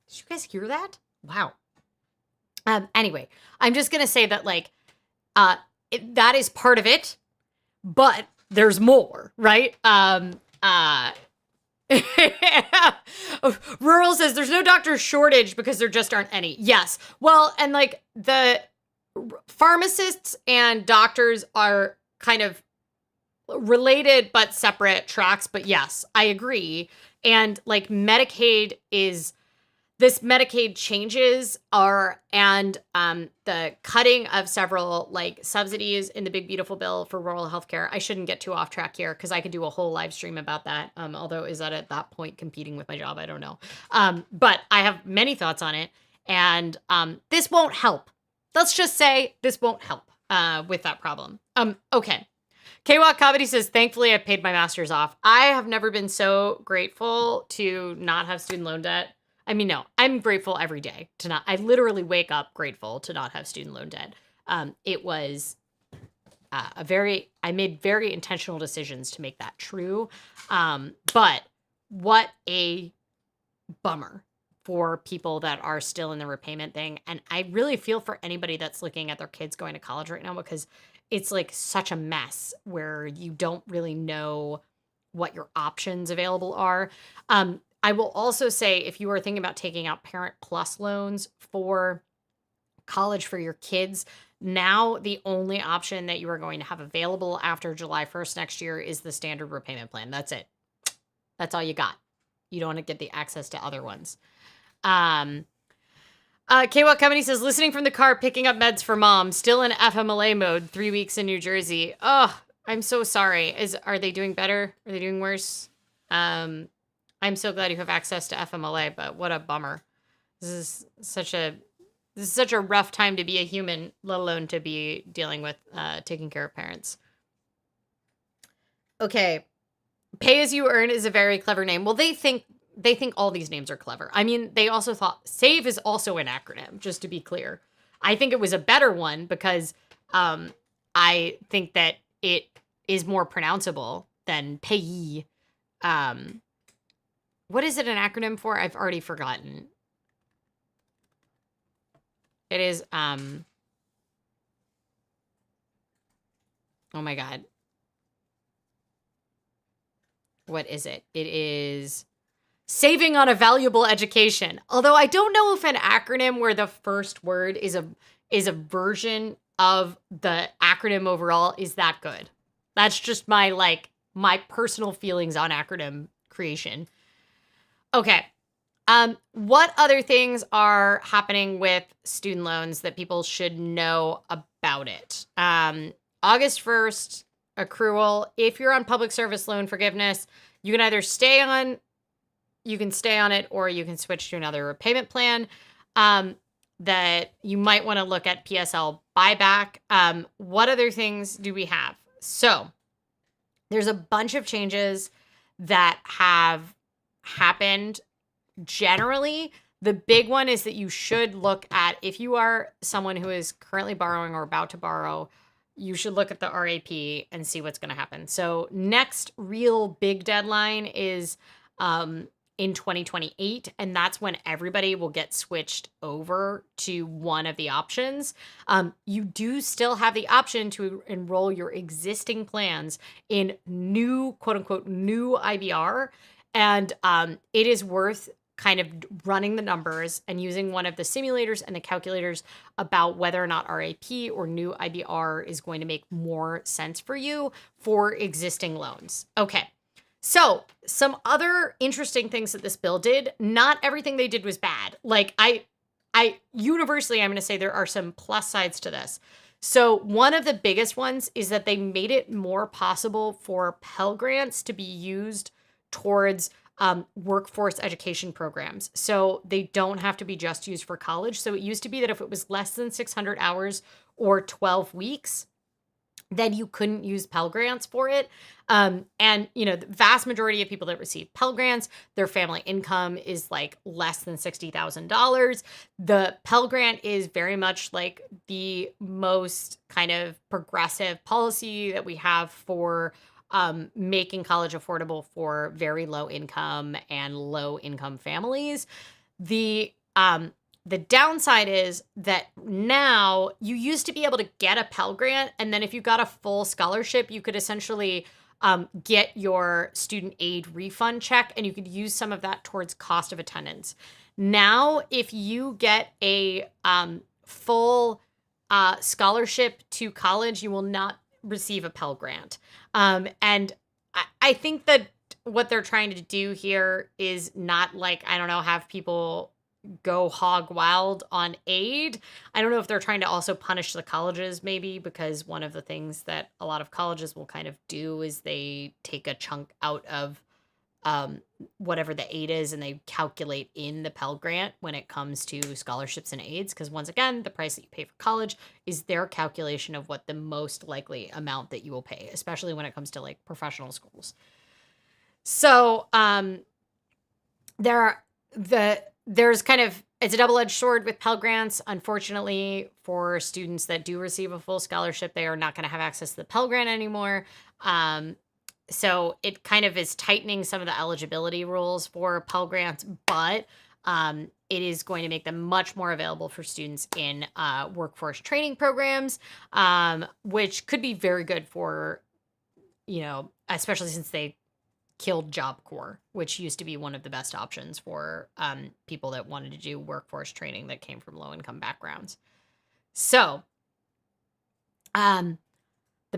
Did you guys hear that? Wow. Anyway, I'm just gonna say that like that is part of it, but there's more, right? Rural says there's no doctor shortage because there just aren't any. Yes. Well, and like the pharmacists and doctors are kind of related but separate tracks. But yes, I agree. And like Medicaid changes and the cutting of several like subsidies in the big beautiful bill for rural healthcare. I shouldn't get too off track here because I could do a whole live stream about that. Although is that at that point competing with my job? I don't know. But I have many thoughts on it, and this won't help. Let's just say this won't help with that problem. Okay. K-Walk Comedy says, thankfully I paid my master's off. I have never been so grateful to not have student loan debt. I mean, no, I'm grateful every day to not, I literally wake up grateful to not have student loan debt. It was I made very intentional decisions to make that true. But what a bummer for people that are still in the repayment thing. And I really feel for anybody that's looking at their kids going to college right now, because it's like such a mess where you don't really know what your options available are. I will also say, if you are thinking about taking out Parent Plus loans for college for your kids, now the only option that you are going to have available after July 1st next year is the standard repayment plan. That's it. That's all you got. You don't want to get the access to other ones. K-Walk Company says, listening from the car, picking up meds for mom, still in FMLA mode, 3 weeks in New Jersey. Oh, I'm so sorry. Are they doing better? Are they doing worse? I'm so glad you have access to FMLA, but what a bummer. This is such a rough time to be a human, let alone to be dealing with taking care of parents. Okay. Pay as you earn is a very clever name. Well, they think all these names are clever. I mean, they also thought SAVE is also an acronym, just to be clear. I think it was a better one because I think that it is more pronounceable than payee. What is it an acronym for? I've already forgotten. It is, oh my God. What is it? It is saving on a valuable education. Although I don't know if an acronym where the first word is a version of the acronym overall is that good. That's just my personal feelings on acronym creation. Okay. What other things are happening with student loans that people should know about it? August 1st, accrual. If you're on public service loan forgiveness, you can either stay on it or you can switch to another repayment plan. That you might want to look at PSL buyback. What other things do we have? So there's a bunch of changes that have happened. Generally, the big one is that you should look at, if you are someone who is currently borrowing or about to borrow, you should look at the RAP and see what's going to happen. So next real big deadline is in 2028, and that's when everybody will get switched over to one of the options. You do still have the option to enroll your existing plans in new, quote unquote, new IBR. And it is worth kind of running the numbers and using one of the simulators and the calculators about whether or not RAP or new IBR is going to make more sense for you for existing loans. Okay. So some other interesting things that this bill did, not everything they did was bad. Like I universally, I'm going to say there are some plus sides to this. So one of the biggest ones is that they made it more possible for Pell Grants to be used towards workforce education programs. So they don't have to be just used for college. So it used to be that if it was less than 600 hours or 12 weeks, then you couldn't use Pell Grants for it. And, the vast majority of people that receive Pell Grants, their family income is like less than $60,000. The Pell Grant is very much like the most kind of progressive policy that we have for making college affordable for very low income and low income families. The the downside is that now you used to be able to get a Pell Grant, and then if you got a full scholarship, you could essentially get your student aid refund check, and you could use some of that towards cost of attendance. Now, if you get a full scholarship to college, you will not receive a Pell Grant. And I think that what they're trying to do here is not like, I don't know, have people go hog wild on aid. I don't know if they're trying to also punish the colleges, maybe, because one of the things that a lot of colleges will kind of do is they take a chunk out of whatever the aid is and they calculate in the Pell Grant when it comes to scholarships and aids. Because once again, the price that you pay for college is their calculation of what the most likely amount that you will pay, especially when it comes to like professional schools. So there's kind of, it's a double-edged sword with Pell Grants. Unfortunately, for students that do receive a full scholarship, they are not going to have access to the Pell Grant anymore. So it kind of is tightening some of the eligibility rules for Pell Grants, but it is going to make them much more available for students in workforce training programs, which could be very good for, especially since they killed Job Corps, which used to be one of the best options for people that wanted to do workforce training that came from low-income backgrounds. So, the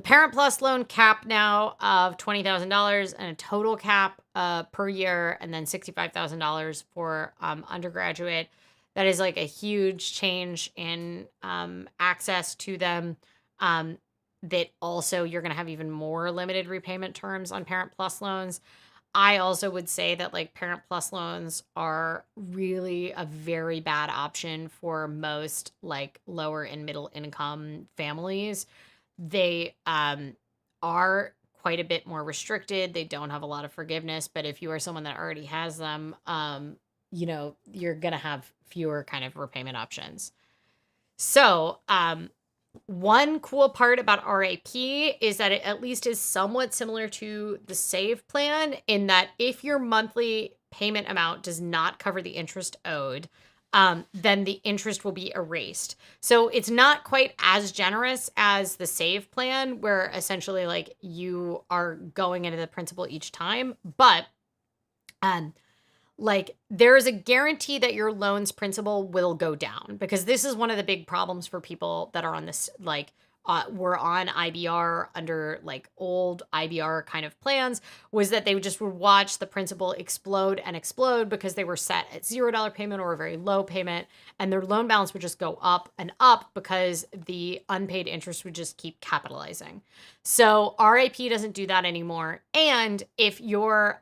Parent Plus loan cap now of $20,000 and a total cap per year, and then $65,000 for undergraduate. That is like a huge change in access to them. That also you're going to have even more limited repayment terms on Parent Plus loans. I also would say that like Parent Plus loans are really a very bad option for most like lower and middle income families. They are quite a bit more restricted. They don't have a lot of forgiveness, but if you are someone that already has them, you're going to have fewer kind of repayment options. So, one cool part about RAP is that it at least is somewhat similar to the SAVE plan in that if your monthly payment amount does not cover the interest owed, then the interest will be erased. So it's not quite as generous as the SAVE plan, where essentially like you are going into the principal each time, but like there is a guarantee that your loan's principal will go down, because this is one of the big problems for people that are on this, like were on IBR under like old IBR kind of plans, was that they would just watch the principal explode and explode because they were set at $0 payment or a very low payment, and their loan balance would just go up and up because the unpaid interest would just keep capitalizing. So RAP doesn't do that anymore. And if your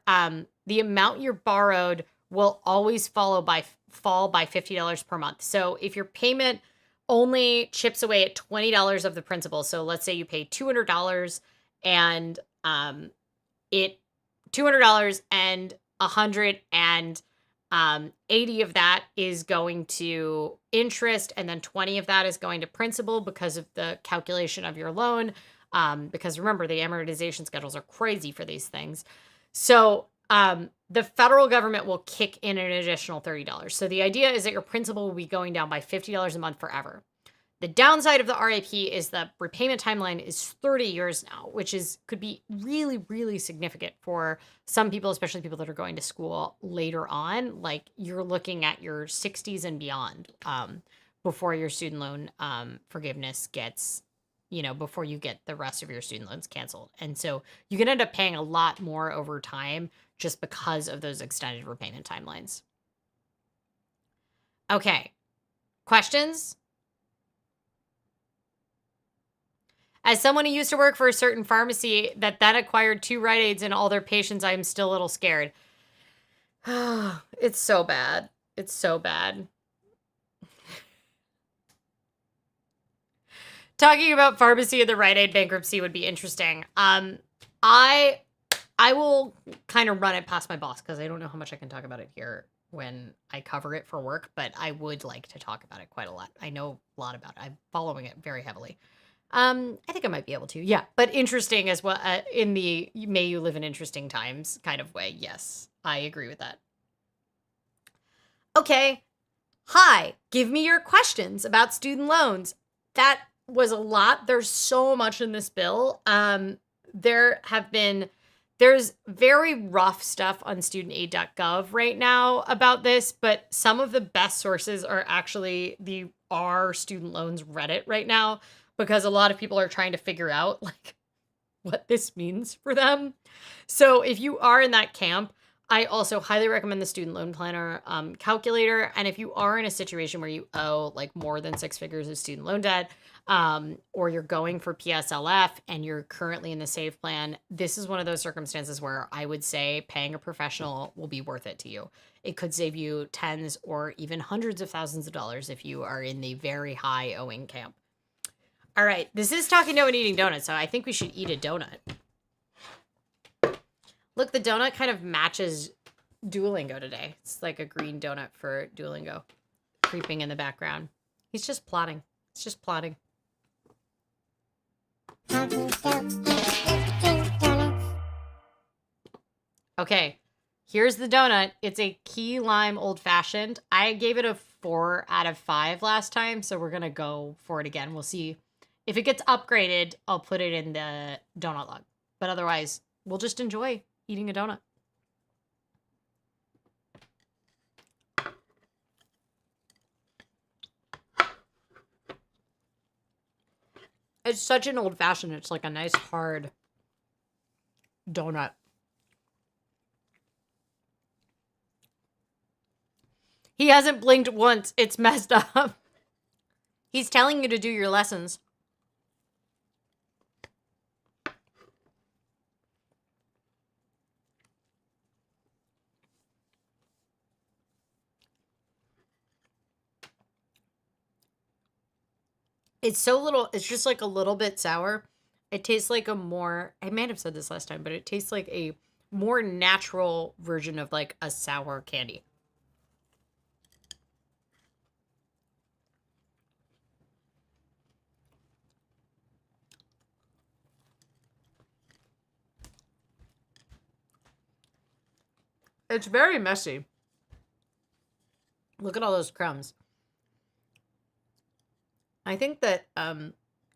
the amount you're borrowed will always fall by $50 per month. So if your payment only chips away at $20 of the principal, so let's say you pay $200 and $200 and 180 of that is going to interest, and then 20 of that is going to principal because of the calculation of your loan. Because remember, the amortization schedules are crazy for these things. So the federal government will kick in an additional $30. So the idea is that your principal will be going down by $50 a month forever. The downside of the RAP is the repayment timeline is 30 years now, which could be really, really significant for some people, especially people that are going to school later on. Like you're looking at your 60s and beyond before your student loan forgiveness gets, before you get the rest of your student loans canceled. And so you can end up paying a lot more over time just because of those extended repayment timelines. Okay. Questions? As someone who used to work for a certain pharmacy that then acquired 2 Rite Aids and all their patients, I am still a little scared. It's so bad. It's so bad. Talking about pharmacy and the Rite Aid bankruptcy would be interesting. I will kind of run it past my boss because I don't know how much I can talk about it here when I cover it for work, but I would like to talk about it quite a lot. I know a lot about it. I'm following it very heavily. I think I might be able to. Yeah, but interesting as well, in the may you live in interesting times kind of way. Yes, I agree with that. Okay. Hi, give me your questions about student loans. That was a lot. There's so much in this bill. There's very rough stuff on studentaid.gov right now about this, but some of the best sources are actually the R student loans Reddit right now, because a lot of people are trying to figure out like what this means for them. So if you are in that camp, I also highly recommend the Student Loan Planner calculator. And if you are in a situation where you owe like more than 6 figures of student loan debt, or you're going for PSLF and you're currently in the SAVE plan, this is one of those circumstances where I would say paying a professional will be worth it to you. It could save you tens or even hundreds of thousands of dollars if you are in the very high owing camp. All right, this is Talking Dough and Eating Donuts, so I think we should eat a donut. Look, the donut kind of matches Duolingo today. It's like a green donut for Duolingo creeping in the background. He's just plotting. It's just plotting. Okay, here's the donut. It's a key lime old fashioned. I gave it a 4 out of 5 last time, so we're going to go for it again. We'll see. If it gets upgraded, I'll put it in the donut log. But otherwise, we'll just enjoy eating a donut. It's such an old fashioned. It's like a nice hard donut. He hasn't blinked once. It's messed up. He's telling you to do your lessons. It's so little, it's just like a little bit sour. It tastes like a more, I might have said this last time, but it tastes like a more natural version of like a sour candy. It's very messy. Look at all those crumbs. I think that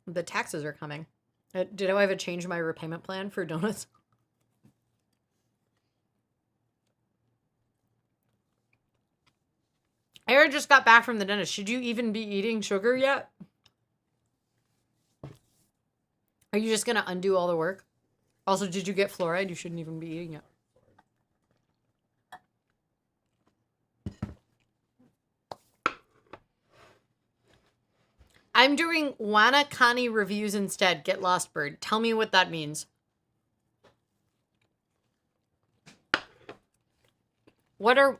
the taxes are coming. Did I have to change my repayment plan for donuts? Aaron just got back from the dentist. Should you even be eating sugar yet? Are you just going to undo all the work? Also, did you get fluoride? You shouldn't even be eating it. I'm doing Wanakani reviews instead. Get Lost Bird. Tell me what that means. What are...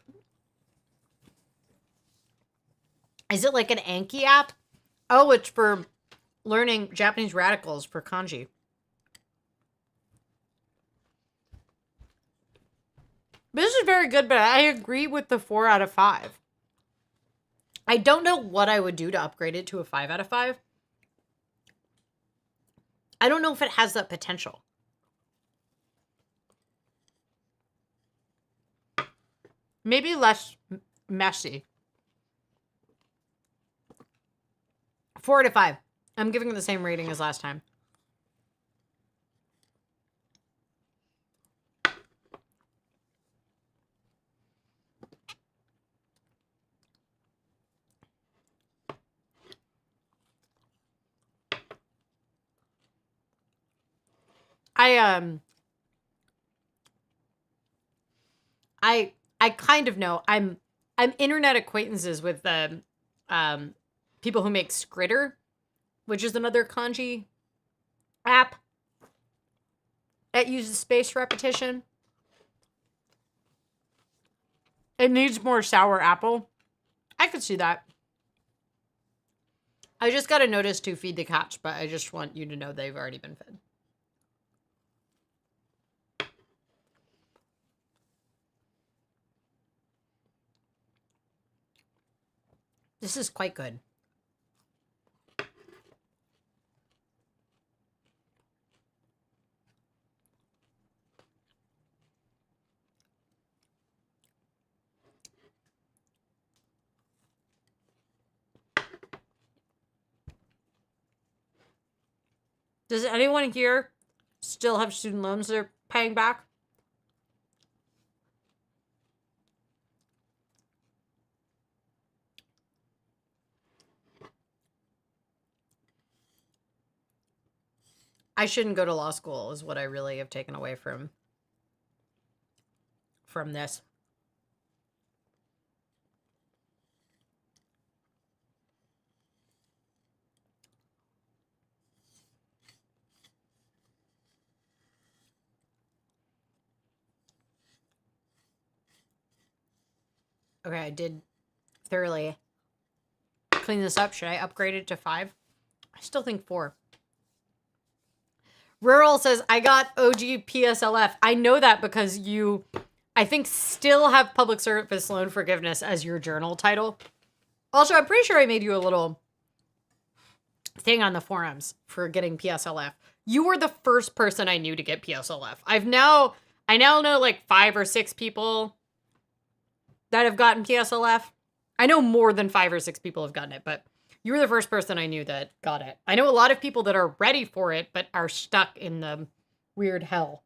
Is it like an Anki app? Oh, it's for learning Japanese radicals for kanji. This is very good, but I agree with the 4 out of 5. I don't know what I would do to upgrade it to a 5 out of 5. I don't know if it has that potential. Maybe less messy. 4 out of 5. I'm giving it the same rating as last time. I kind of know. I'm internet acquaintances with the people who make Skritter, which is another kanji app that uses spaced repetition. It needs more sour apple. I could see that. I just got a notice to feed the cats, but I just want you to know they've already been fed. This is quite good. Does anyone here still have student loans they're paying back? I shouldn't go to law school is what I really have taken away from this. Okay, I did thoroughly clean this up. Should I upgrade it to 5? I still think 4. Rural says, I got OG PSLF. I know that because you, I think, still have public service loan forgiveness as your journal title. Also, I'm pretty sure I made you a little thing on the forums for getting PSLF. You were the first person I knew to get PSLF. I now know like 5 or 6 people that have gotten PSLF. I know more than 5 or 6 people have gotten it, but you were the first person I knew that got it. I know a lot of people that are ready for it, but are stuck in the weird hell.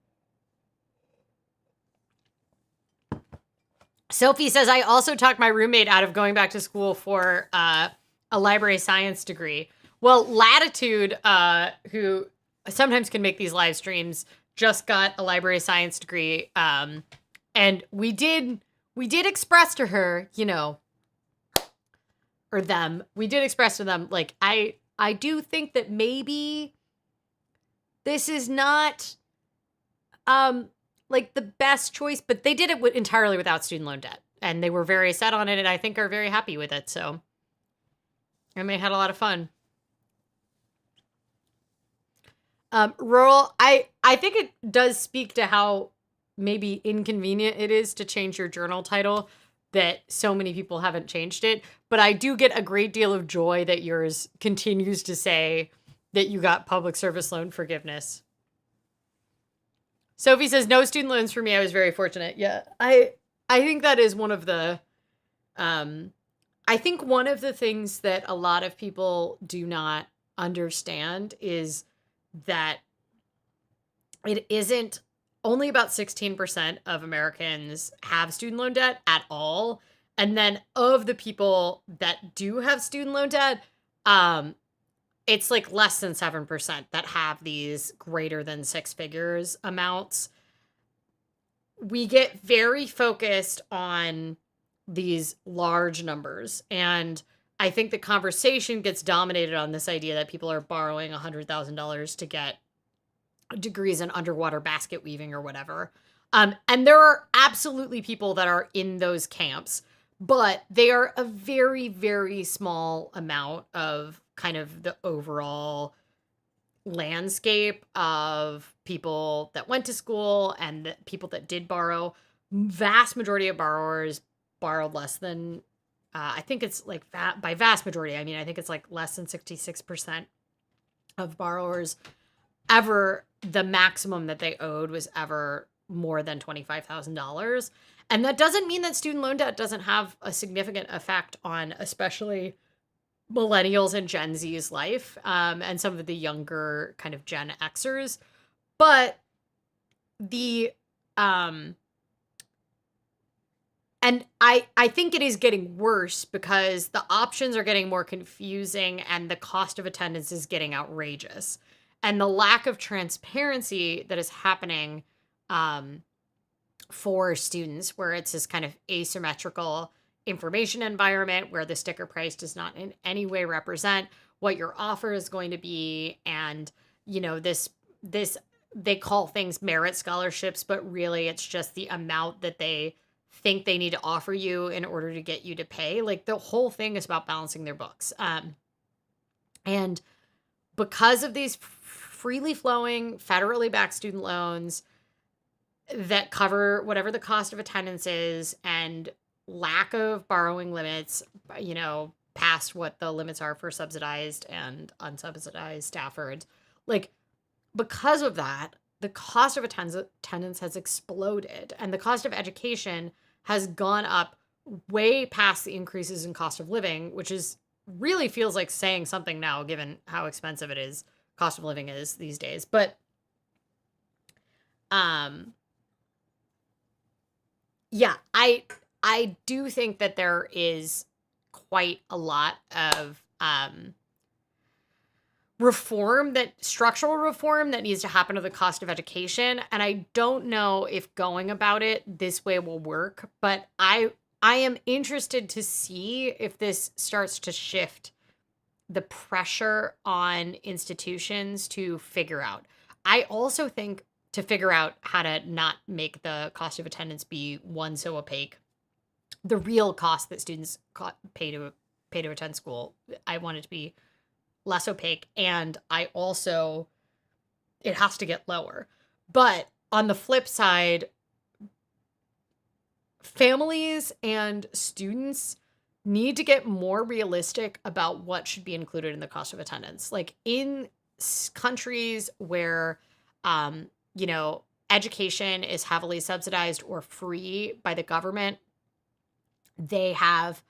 Sophie says, I also talked my roommate out of going back to school for a library science degree. Well, Latitude, who sometimes can make these live streams, just got a library science degree. And we did express to her, you know, or them, we did express to them, like, I do think that maybe this is not, like, the best choice, but they did it entirely without student loan debt. And they were very set on it, and I think are very happy with it, so. And they had a lot of fun. Rural, I think it does speak to how maybe inconvenient it is to change your journal title, that so many people haven't changed it. But I do get a great deal of joy that yours continues to say that you got public service loan forgiveness. Sophie says, no student loans for me. I was very fortunate. Yeah, I think that is one of the, I think one of the things that a lot of people do not understand is that it isn't only about 16% of Americans have student loan debt at all. And then of the people that do have student loan debt, it's like less than 7% that have these greater than 6 figures amounts. We get very focused on these large numbers. And I think the conversation gets dominated on this idea that people are borrowing $100,000 to get degrees in underwater basket weaving or whatever. And there are absolutely people that are in those camps, but they are a very, very small amount of kind of the overall landscape of people that went to school and the people that did borrow. Vast majority of borrowers borrowed less than, I think it's like by vast majority, I mean, I think it's like less than 66% of borrowers ever, the maximum that they owed was ever more than $25,000. And that doesn't mean that student loan debt doesn't have a significant effect on especially millennials and Gen Z's life, and some of the younger kind of Gen Xers. But the, and I think it is getting worse because the options are getting more confusing and the cost of attendance is getting outrageous. And the lack of transparency that is happening for students, where it's this kind of asymmetrical information environment where the sticker price does not in any way represent what your offer is going to be. And this they call things merit scholarships, but really it's just the amount that they think they need to offer you in order to get you to pay. Like the whole thing is about balancing their books. And because of these freely flowing federally backed student loans that cover whatever the cost of attendance is and lack of borrowing limits, past what the limits are for subsidized and unsubsidized Stafford, like because of that, the cost of attendance has exploded and the cost of education has gone up way past the increases in cost of living, which is really feels like saying something now given how expensive it is, cost of living is these days. But yeah, I do think that there is quite a lot of structural reform that needs to happen to the cost of education. And I don't know if going about it this way will work, but I am interested to see if this starts to shift the pressure on institutions to figure out. I also think to figure out how to not make the cost of attendance be one so opaque, the real cost that students pay to attend school, I want it to be less opaque. And I also, it has to get lower. But on the flip side, families and students need to get more realistic about what should be included in the cost of attendance. Like in countries where, education is heavily subsidized or free by the government, they have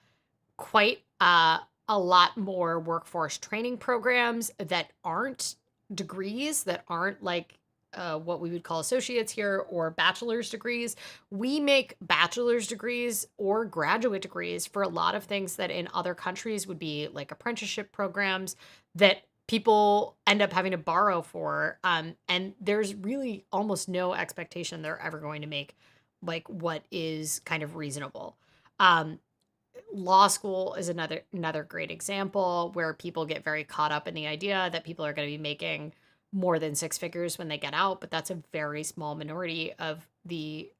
quite a lot more workforce training programs that aren't degrees, that aren't like what we would call associates here or bachelor's degrees. We make bachelor's degrees or graduate degrees for a lot of things that in other countries would be like apprenticeship programs that people end up having to borrow for. And there's really almost no expectation they're ever going to make like what is kind of reasonable. Law school is another great example where people get very caught up in the idea that people are going to be making more than six figures when they get out, but that's a very small minority of the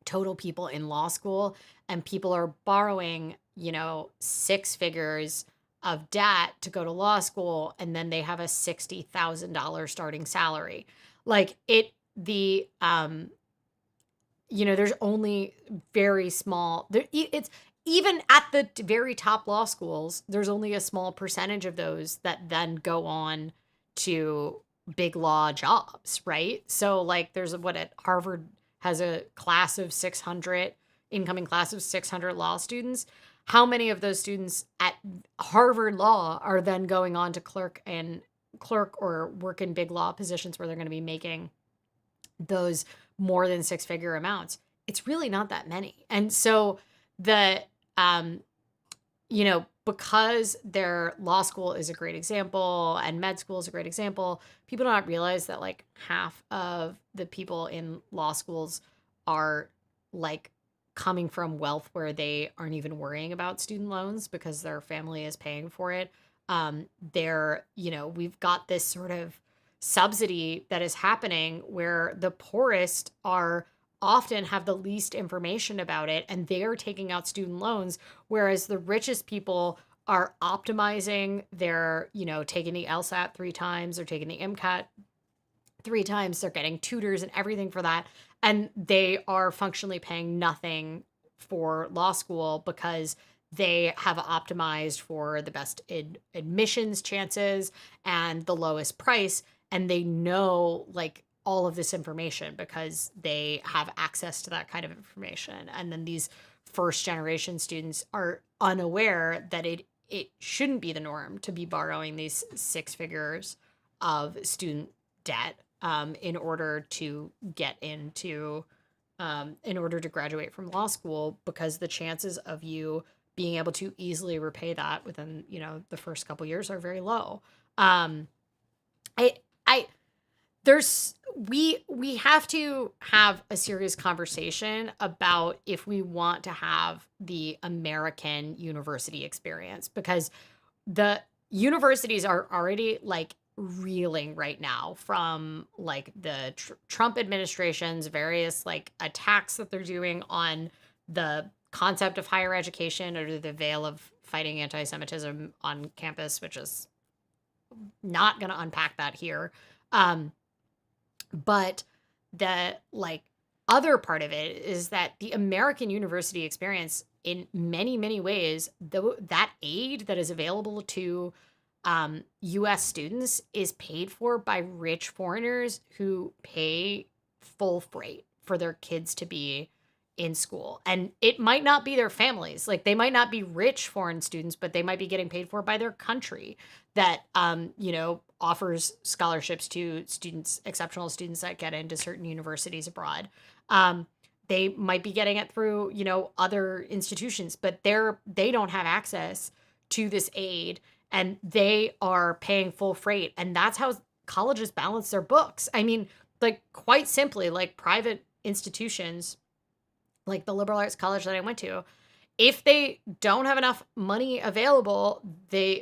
total people in law school, and people are borrowing, six figures of debt to go to law school, and then they have a $60,000 starting salary. Like there's only very small, it's even at the very top law schools, there's only a small percentage of those that then go on to big law jobs, right? So like there's at Harvard has a incoming class of 600 law students. How many of those students at Harvard Law are then going on to clerk or work in big law positions where they're going to be making those more than six-figure amounts? It's really not that many. And so because their law school is a great example and med school is a great example, people do not realize that like half of the people in law schools are like coming from wealth where they aren't even worrying about student loans because their family is paying for it. We've got this sort of subsidy that is happening where the poorest often have the least information about it, and they're taking out student loans, whereas the richest people are optimizing their, taking the LSAT 3 times, they're taking the MCAT 3 times, they're getting tutors and everything for that, and they are functionally paying nothing for law school because they have optimized for the best admissions chances and the lowest price, and they know like all of this information because they have access to that kind of information. And then these first generation students are unaware that it shouldn't be the norm to be borrowing these six figures of student debt in order to graduate from law school, because the chances of you being able to easily repay that within, the first couple years are very low. We have to have a serious conversation about if we want to have the American university experience, because the universities are already like reeling right now from like the Trump administration's various like attacks that they're doing on the concept of higher education under the veil of fighting anti-Semitism on campus, which is not going to unpack that here. Um, but the like other part of it is that the American university experience, in many, many ways, though that aid that is available to US students is paid for by rich foreigners who pay full freight for their kids to be in school. And it might not be their families. Like they might not be rich foreign students, but they might be getting paid for by their country that offers scholarships to students, exceptional students that get into certain universities abroad. They might be getting it through, other institutions, but they don't have access to this aid and they are paying full freight. And that's how colleges balance their books. I mean, like quite simply, like private institutions, like the liberal arts college that I went to, if they don't have enough money available,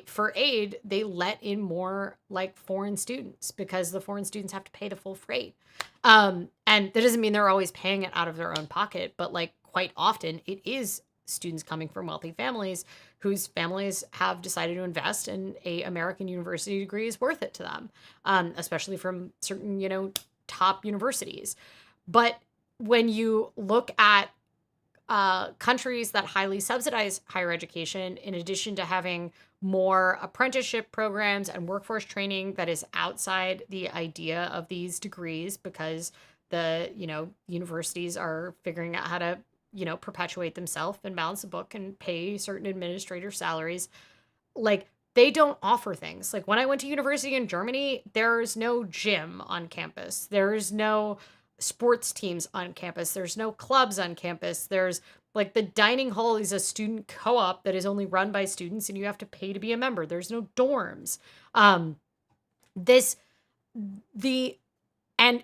for aid, they let in more like foreign students because the foreign students have to pay the full freight. And that doesn't mean they're always paying it out of their own pocket, but like quite often it is students coming from wealthy families whose families have decided to invest in a American university degree is worth it to them, especially from certain, top universities. But when you look at countries that highly subsidize higher education, in addition to having more apprenticeship programs and workforce training that is outside the idea of these degrees because the, universities are figuring out how to, perpetuate themselves and balance the book and pay certain administrator salaries. Like they don't offer things. Like when I went to university in Germany, there's no gym on campus. There's no sports teams on campus. There's no clubs on campus. There's like the dining hall is a student co-op that is only run by students and you have to pay to be a member. There's no dorms. And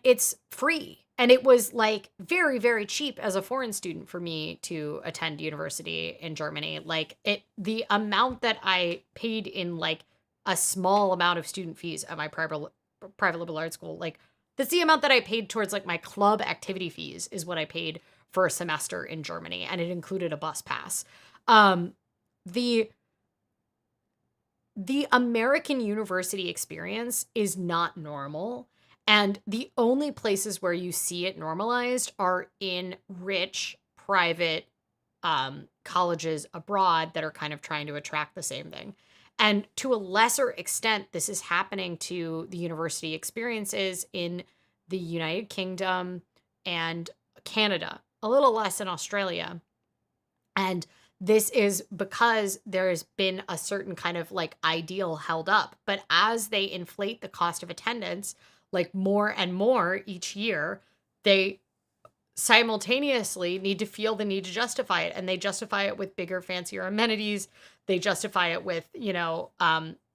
it's free. And it was like very, very cheap as a foreign student for me to attend university in Germany. Like the amount that I paid in like a small amount of student fees at my private liberal arts school, like that's the amount that I paid towards like my club activity fees is what I paid for a semester in Germany. And it included a bus pass. The American university experience is not normal. And the only places where you see it normalized are in rich private colleges abroad that are kind of trying to attract the same thing. And to a lesser extent, this is happening to the university experiences in the United Kingdom and Canada, a little less in Australia. And this is because there's been a certain kind of like ideal held up. But as they inflate the cost of attendance, like more and more each year, they simultaneously need to feel the need to justify it. And they justify it with bigger, fancier amenities. They justify it with,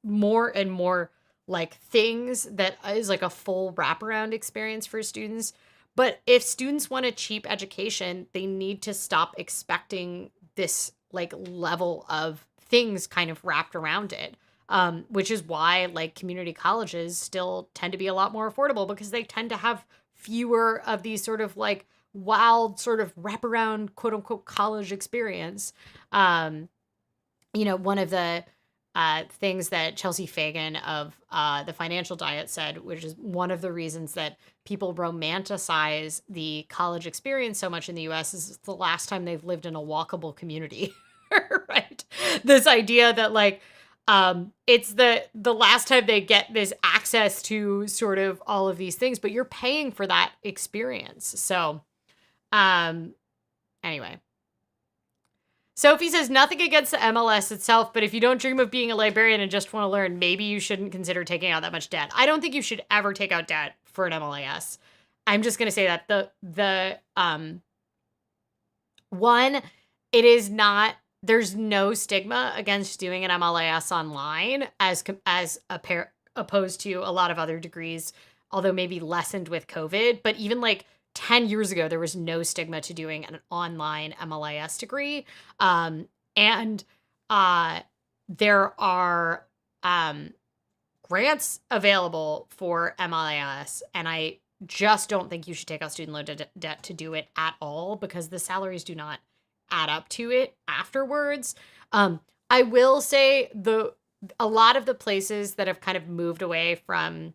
more and more like things that is like a full wraparound experience for students. But if students want a cheap education, they need to stop expecting this like level of things kind of wrapped around it. Which is why like community colleges still tend to be a lot more affordable because they tend to have fewer of these sort of like wild sort of wraparound quote unquote college experience. One of the things that Chelsea Fagan of the Financial Diet said, which is one of the reasons that people romanticize the college experience so much in the US, is it's the last time they've lived in a walkable community, right? This idea that like, it's the last time they get this access to sort of all of these things, but you're paying for that experience. So, anyway. Sophie says nothing against the MLS itself, but if you don't dream of being a librarian and just want to learn, maybe you shouldn't consider taking out that much debt. I don't think you should ever take out debt for an MLIS. I'm just going to say that it is not, there's no stigma against doing an MLIS online as opposed to a lot of other degrees, although maybe lessened with COVID. But even like 10 years ago, there was no stigma to doing an online MLIS degree. There are grants available for MLIS, and I just don't think you should take out student loan debt to do it at all, because the salaries do not add up to it afterwards. I will say a lot of the places that have kind of moved away from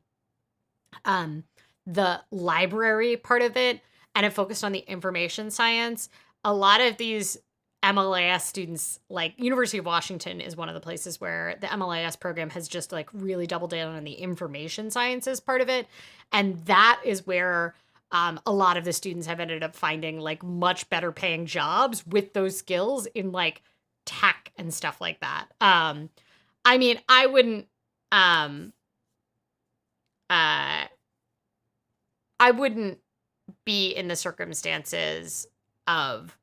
the library part of it and have focused on the information science, a lot of these MLIS students, like University of Washington is one of the places where the MLIS program has just like really doubled down on the information sciences part of it. And that is where a lot of the students have ended up finding like much better paying jobs with those skills in like tech and stuff like that. I mean, I wouldn't, I wouldn't be in the circumstances of,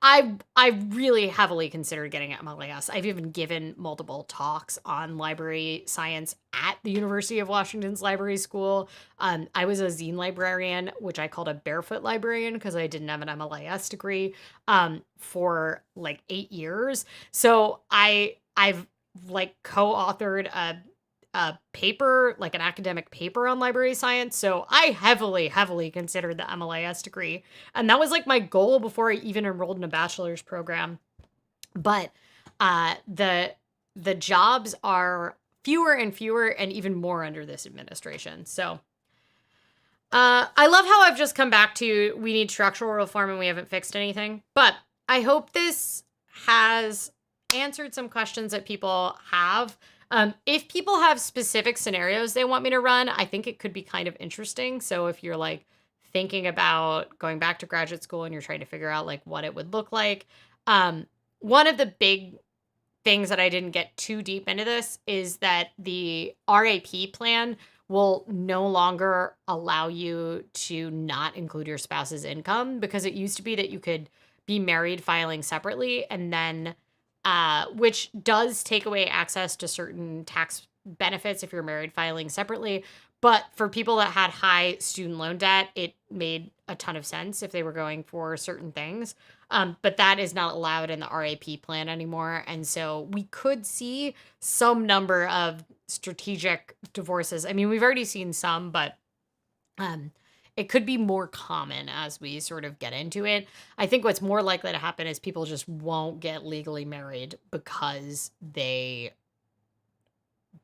I really heavily considered getting MLIS. I've even given multiple talks on library science at the University of Washington's library school. I was a zine librarian, which I called a barefoot librarian because I didn't have an MLIS degree, for like 8 years. So I've like co-authored a paper, like an academic paper on library science. So I heavily considered the MLIS degree. And that was like my goal before I even enrolled in a bachelor's program. But the jobs are fewer and fewer and even more under this administration. So I love how I've just come back to we need structural reform and we haven't fixed anything. But I hope this has answered some questions that people have. If people have specific scenarios they want me to run, I think it could be kind of interesting. So if you're like thinking about going back to graduate school and you're trying to figure out like what it would look like, one of the big things that I didn't get too deep into this is that the RAP plan will no longer allow you to not include your spouse's income, because it used to be that you could be married filing separately, and then which does take away access to certain tax benefits if you're married filing separately. But for people that had high student loan debt, it made a ton of sense if they were going for certain things. But that is not allowed in the RAP plan anymore. And so we could see some number of strategic divorces. I mean, we've already seen some, but it could be more common as we sort of get into it. I think what's more likely to happen is people just won't get legally married because they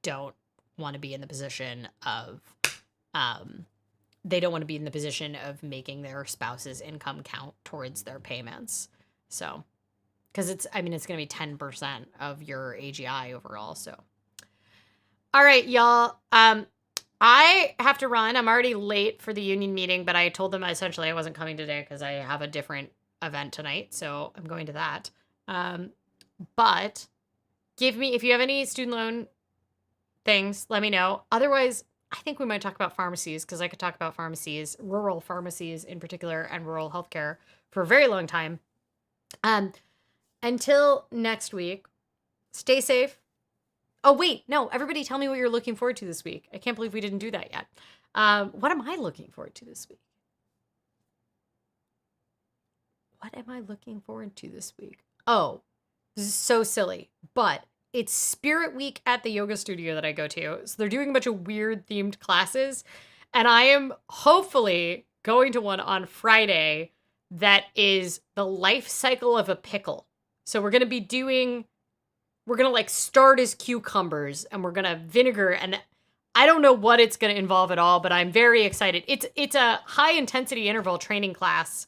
don't want to be in the position of, making their spouse's income count towards their payments. So, because it's going to be 10% of your AGI overall. So, all right, y'all. I have to run. I'm already late for the union meeting, but I told them essentially I wasn't coming today because I have a different event tonight. So I'm going to that. But if you have any student loan things, let me know. Otherwise, I think we might talk about pharmacies, because I could talk about pharmacies, rural pharmacies in particular, and rural healthcare for a very long time. Until next week, stay safe. Oh, wait, no, everybody tell me what you're looking forward to this week. I can't believe we didn't do that yet. What am I looking forward to this week? Oh, this is so silly, but it's Spirit Week at the yoga studio that I go to. So they're doing a bunch of weird themed classes, and I am hopefully going to one on Friday that is the life cycle of a pickle. So we're going to like start as cucumbers, and we're going to vinegar, and I don't know what it's going to involve at all, but I'm very excited. It's a high intensity interval training class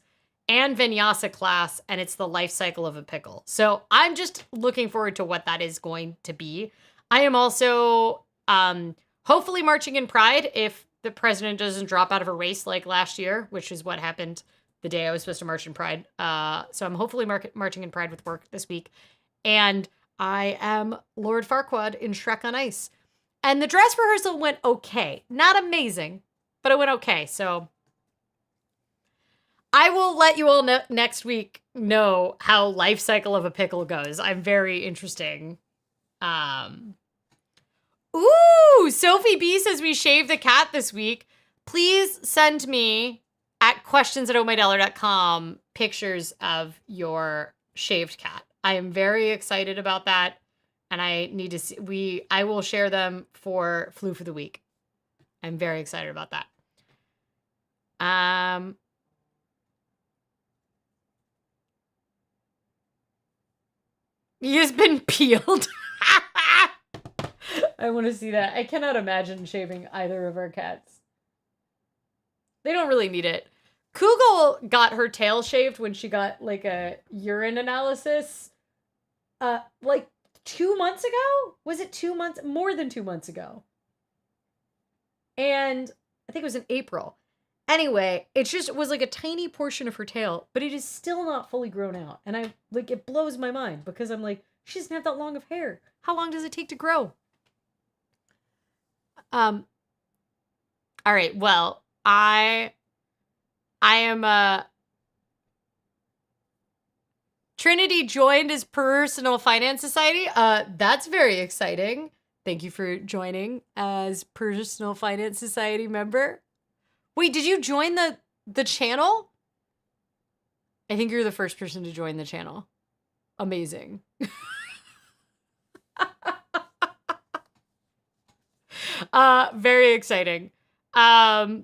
and vinyasa class, and it's the life cycle of a pickle. So I'm just looking forward to what that is going to be. I am also hopefully marching in Pride if the president doesn't drop out of a race like last year, which is what happened the day I was supposed to march in Pride. So I'm hopefully marching in Pride with work this week. And I am Lord Farquaad in Shrek on Ice. And the dress rehearsal went okay. Not amazing, but it went okay. So I will let you all know next week know how life cycle of a pickle goes. I'm very interesting. Ooh, Sophie B says we shaved the cat this week. Please send me at questions@ohmydellar.com pictures of your shaved cat. I am very excited about that. and I need to see, I will share them for Flu for the Week. I'm very excited about that. He has been peeled. I want to see that. I cannot imagine shaving either of our cats. They don't really need it. Kugel got her tail shaved when she got like a urine analysis. Like 2 months ago? Was it 2 months? More than 2 months ago. And I think it was in April. Anyway, it just was like a tiny portion of her tail, but it is still not fully grown out. And I like, it blows my mind because I'm like, she doesn't have that long of hair. How long does it take to grow? All right. Well, I am Trinity joined as Personal Finance Society. That's very exciting. Thank you for joining as Personal Finance Society member. Wait, did you join the channel? I think you're the first person to join the channel. Amazing. Very exciting. Well,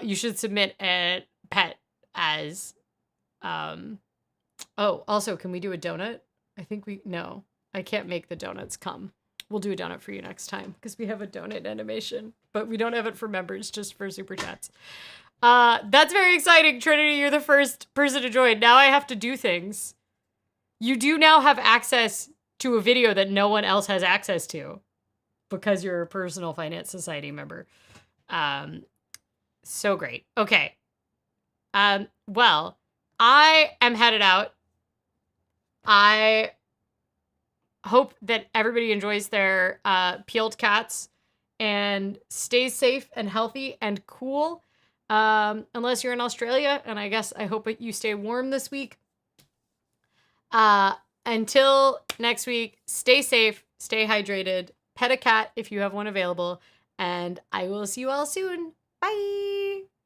you should submit a pet as, oh, also, can we do a donut? I think no, I can't make the donuts come. We'll do a donut for you next time because we have a donut animation, but we don't have it for members, just for super chats. That's very exciting, Trinity. You're the first person to join. Now I have to do things. You do now have access to a video that no one else has access to because you're a Personal Finance Society member. So great. Okay. Well, I am headed out. I hope that everybody enjoys their peeled cats and stays safe and healthy and cool. Unless you're in Australia, and I guess I hope you stay warm this week. Until next week, stay safe, stay hydrated, pet a cat if you have one available, and I will see you all soon. Bye!